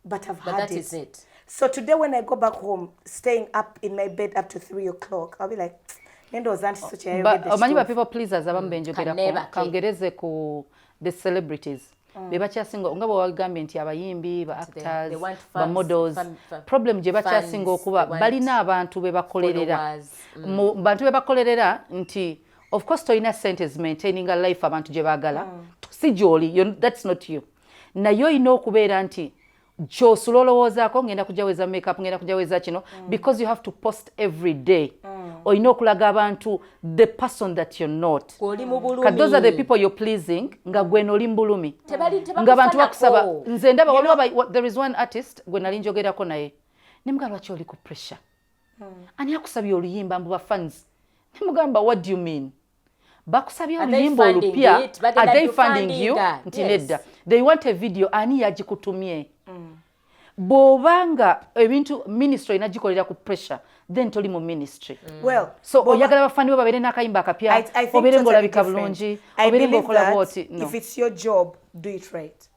[SPEAKER 1] but I've had it.
[SPEAKER 3] That is it.
[SPEAKER 1] So today when I go back home, staying up in my bed up to 3 o'clock, I'll be like,
[SPEAKER 2] but people pleasers kangereze ku the celebrities. Bebakyasinga nga bwagambye nti abayimbi ba actors ba models problem gye bakyasinga okuba balina abantu bebakolerera mu bantu bebakolerera nti of course toina sentence maintaining a life abantu gye bagala si joli that's not you nayo ino okubeera nti kyosula olowoozaako ngenda kujaweza makeup ngenda kujaweza kino because you have to post every day oyina okulaga abantu the person that you're not. Because those are the people you're pleasing nga gwe noli mbulumi nga bantu bakusaba nze ndaba waliwo there is one artist gwe nali njogerako naye nemugamba lwaki oli ku pressure ani akusabye oluyimba mbu bafans nemugamba what do you mean bakusabye oluyimba olupya are they funding you nti nedda they want a video ani yagikutumye bobanga ebintu ministry inagikolera ku pressure then toli mu ministry
[SPEAKER 1] well
[SPEAKER 2] so oyagala bafani bo babere nakayimba akapya obere ngolabika bulungi obere ngokola boti no
[SPEAKER 1] if it's your job do it right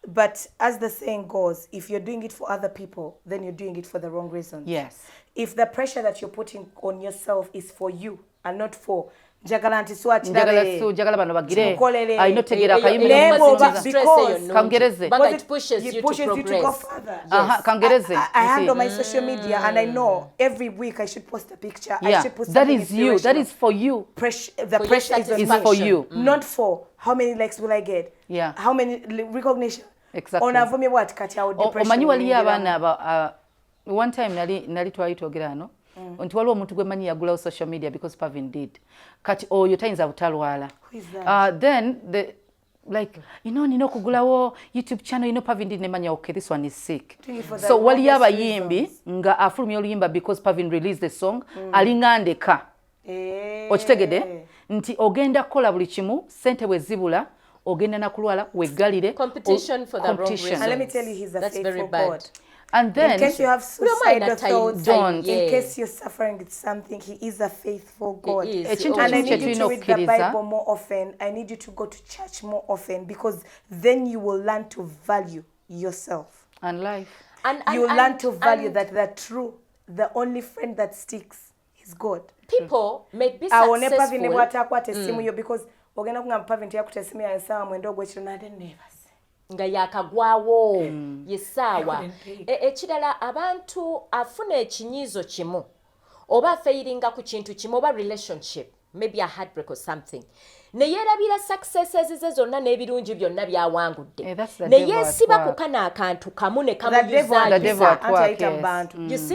[SPEAKER 1] but as the saying goes, if you're doing it for other people then you're doing it for the wrong reasons.
[SPEAKER 2] Yes,
[SPEAKER 1] if the pressure that you're putting on yourself is for you and not for jagala
[SPEAKER 2] bano bagire ayinotegera kayimba kangereze
[SPEAKER 3] but it pushes you to go
[SPEAKER 1] further.
[SPEAKER 2] Kangereze
[SPEAKER 1] I handle my social media and I know every week I should post a picture.
[SPEAKER 2] I
[SPEAKER 1] should post
[SPEAKER 2] that is you, that is for you.
[SPEAKER 1] The pressure is
[SPEAKER 2] for you,
[SPEAKER 1] not for how many likes will I get, how many recognition.
[SPEAKER 2] Exactly.
[SPEAKER 1] Onavumye what kati awo depression.
[SPEAKER 2] Omanyi wali abana one time nali twayitogera no nti waliwo omuntu gwe manyi yagulawo social media because Parvin did kati oyo tayinza butalwala. Then the like nina okugulawo YouTube channel Parvin did nemanya okay this one is sick so wali abayimbi nga afulumya oluyimba because Parvin released the song alingandeka okitegede nti ogenda kukola buli kimu sente bwe zibula ogenda nakulwala weggalire
[SPEAKER 3] competition for the wrong reasons.
[SPEAKER 1] And let me tell you, he's a
[SPEAKER 3] That's
[SPEAKER 1] faithful
[SPEAKER 3] very bad.
[SPEAKER 1] God.
[SPEAKER 2] and then
[SPEAKER 1] In case you have suicidal thoughts,
[SPEAKER 2] don't.
[SPEAKER 1] in case you're suffering with something, he is a faithful God.
[SPEAKER 3] He is.
[SPEAKER 2] Ekintu
[SPEAKER 1] And I
[SPEAKER 2] kimu kye
[SPEAKER 1] need you
[SPEAKER 2] tulina
[SPEAKER 1] to read the
[SPEAKER 2] okukkiriza
[SPEAKER 1] Bible more often. I need you to go to church more often, because then you will learn to value yourself.
[SPEAKER 2] and life.
[SPEAKER 1] You will learn to value that the only friend that sticks is God.
[SPEAKER 3] People may be
[SPEAKER 1] Awone Parvin
[SPEAKER 3] successful.
[SPEAKER 1] bwatakwata essimu yo, because ogenda kugamba Parvin yakuta essimu ya nsaawa mwenda ogwekiro nade neebase.
[SPEAKER 3] nga yakagwawo yesaawa. Ekirala abantu afuna ekinyiizo kimu oba failinga ku kintu kimu oba relationship, maybe a heartbreak or something. Ne yeerabira successes ze zonna n'ebirungi byonna byawangudde. Ne yeesiba ku kana akantu kamu ne kamuyizaayiza.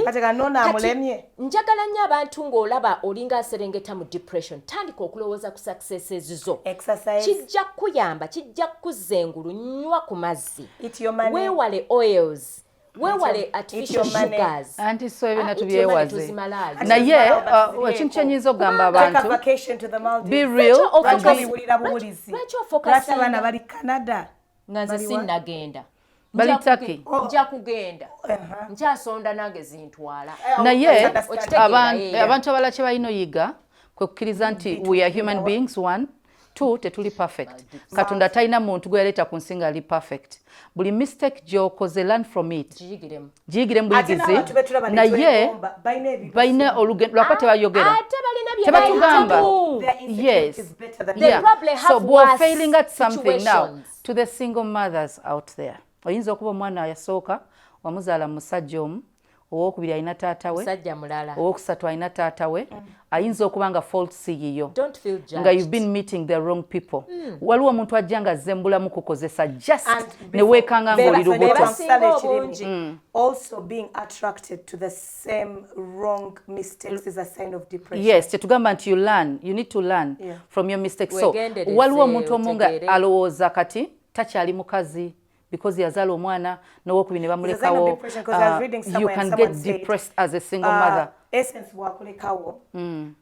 [SPEAKER 1] Kati kanona amulemye.
[SPEAKER 3] Njagala nnyo abantu ng'olaba olinga aserengeta mu depression, tandika okulowooza ku successes zo. Kijja kukuyamba, kijja kukuzza engulu, nnywa ku mazzi. Weewale oils. Weewale artificial sugars.
[SPEAKER 2] Anti so ebina tubyewaze. Naye ekintu kyenyiza okugamba abantu, be real and
[SPEAKER 1] lwaki abaana bali Canada
[SPEAKER 3] nga nze sinnagenda
[SPEAKER 2] bali Turkey.
[SPEAKER 3] Nja kugenda nkyasonda nange zintwala.
[SPEAKER 2] Naye abantu abala kye balina oyiga kwe kukkiriza nti we are human beings, one. Two, tetuli perfect. Katonda talina muntu gwe yaleeta ku nsi nga ali perfect. Buli mistake gy'okoze, learn from it. Giyigiremu buyigizi. Naye balina olugendo lwakwa tebayogera. Tebatugamba. Yes. So we're failing at something now. To the single mothers out there. Oyinza okuba omwana yasooka wamuzaala musajja omu, owokubiri alina taata we, owokusatu alina taata we, ayinza okuba nga fault si yiyo nga you've been meeting the wrong people. Waliwo omuntu ajja nga zembulamu kukozesa just ne weekanga ng'oli lubuto.
[SPEAKER 1] Also being attracted to the same wrong mistakes is a sign of depression.
[SPEAKER 2] Yes, tetugamba nti you need to learn from your mistakes. So waliwo omuntu omu nga alowooza kati takyali mukazi because yazaala omwana n'owokubiri ne bamulekawo. You can get depressed as a single mother.
[SPEAKER 1] Essence bwakulekawo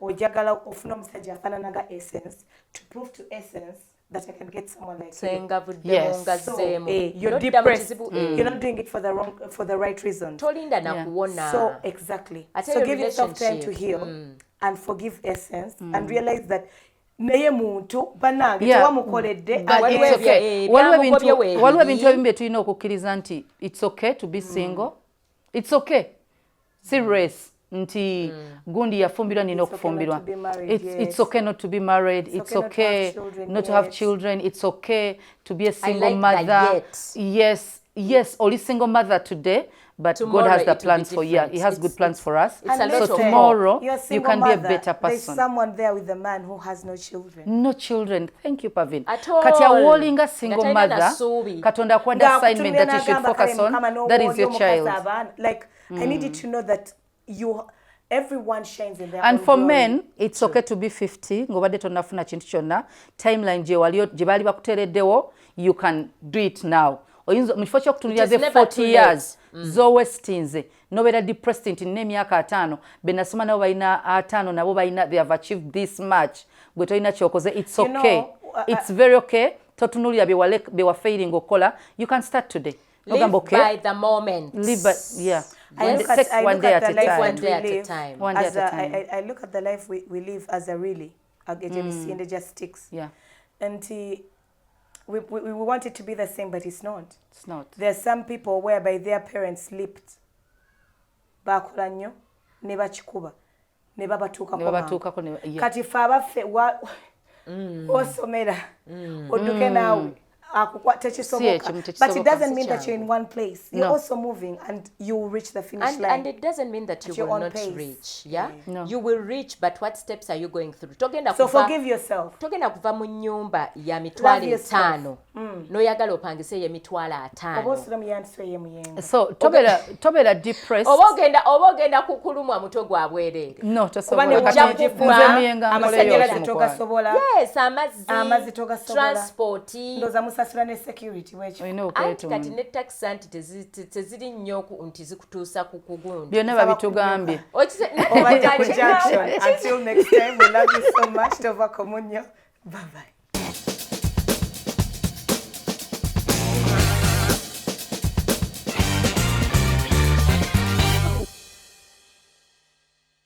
[SPEAKER 1] ojagala ofuna omusajja afaananaga Essence to prove to Essence that I can get someone like you.
[SPEAKER 2] Yes.
[SPEAKER 1] So, you're depressed. You're not doing it for the right reason. So exactly. So give yourself time to heal and forgive Essence and realize that naye muntu banange tewamukoledde.
[SPEAKER 2] Waliwo ebintu ebimu bye tulina okukkiriza nti it's okay to be single. It's okay. Serious. Nti gundi yafumbirwa nina okufumbirwa. It's okay not to be married. It's okay not to have children. It's okay to be a single mother. Yes, only single mother today, but
[SPEAKER 3] tomorrow
[SPEAKER 2] God has the plans for you. He has good plans for us.
[SPEAKER 3] So
[SPEAKER 2] tomorrow you can be a better person.
[SPEAKER 1] There's someone there with a man who has no children.
[SPEAKER 2] No children. Thank you, Parvin. Kati awolinga single mother, Katonda akwanda assignment that you should focus on. That is your child.
[SPEAKER 1] Like, I need you to know that everyone shines in their
[SPEAKER 2] and
[SPEAKER 1] own
[SPEAKER 2] for
[SPEAKER 1] glory.
[SPEAKER 2] Men, it's okay to be 50. Ngobadde tonafuna kintu kyonna. Timeline gye bali bakuteereddewo, you can do it now. Oyinza mu kifo ky'okutunulira the 40 years z'owestinze nobeera depressed nti nina emyaka 5 benasoma nabo balina 5 nabo balina they have achieved this much gwe tolina kyokoze. It's okay. It's very okay. Totunulira be wa failing okukola. You can start today.
[SPEAKER 3] Live by the moment.
[SPEAKER 2] Live by, yeah.
[SPEAKER 1] I look at the life
[SPEAKER 3] one day at a time.
[SPEAKER 2] One day at a time.
[SPEAKER 1] I look at the life we live as a really and it just sticks.
[SPEAKER 2] Yeah.
[SPEAKER 1] And we want it to be the same, but it's not.
[SPEAKER 2] It's not.
[SPEAKER 1] There are some people whereby their parents slipped. Bakola nnyo ne bakikuba ne babatuukako kati fe abaffe osomera odduke naawe but it doesn't mean that you're in one place. You're also moving and you will reach the finish line.
[SPEAKER 3] And it doesn't mean that you will not reach. Yeah? No. You will reach, but what steps are you going through?
[SPEAKER 1] So forgive yourself.
[SPEAKER 3] Togenda kuva mu nnyumba ya mitwalo 5 n'oyagala opangise emitwalo 5
[SPEAKER 1] oba osula mu yandiswe ye muyengo
[SPEAKER 2] so tobera depressed
[SPEAKER 3] oba ogenda kukulumwa mutwe gwa bwereere
[SPEAKER 2] no tosobola
[SPEAKER 1] amasanyalaze togasobola
[SPEAKER 3] yes amazzi
[SPEAKER 1] togasobola
[SPEAKER 3] transport
[SPEAKER 1] ndoza musasula ne security wekyo
[SPEAKER 3] anti kati ne taxi anti teziri nnyo nti zikutuusa ku kugundi
[SPEAKER 2] byonna babitugambye
[SPEAKER 1] Junction. Until next time, we love you so much. Tova Komunyo. Bye bye.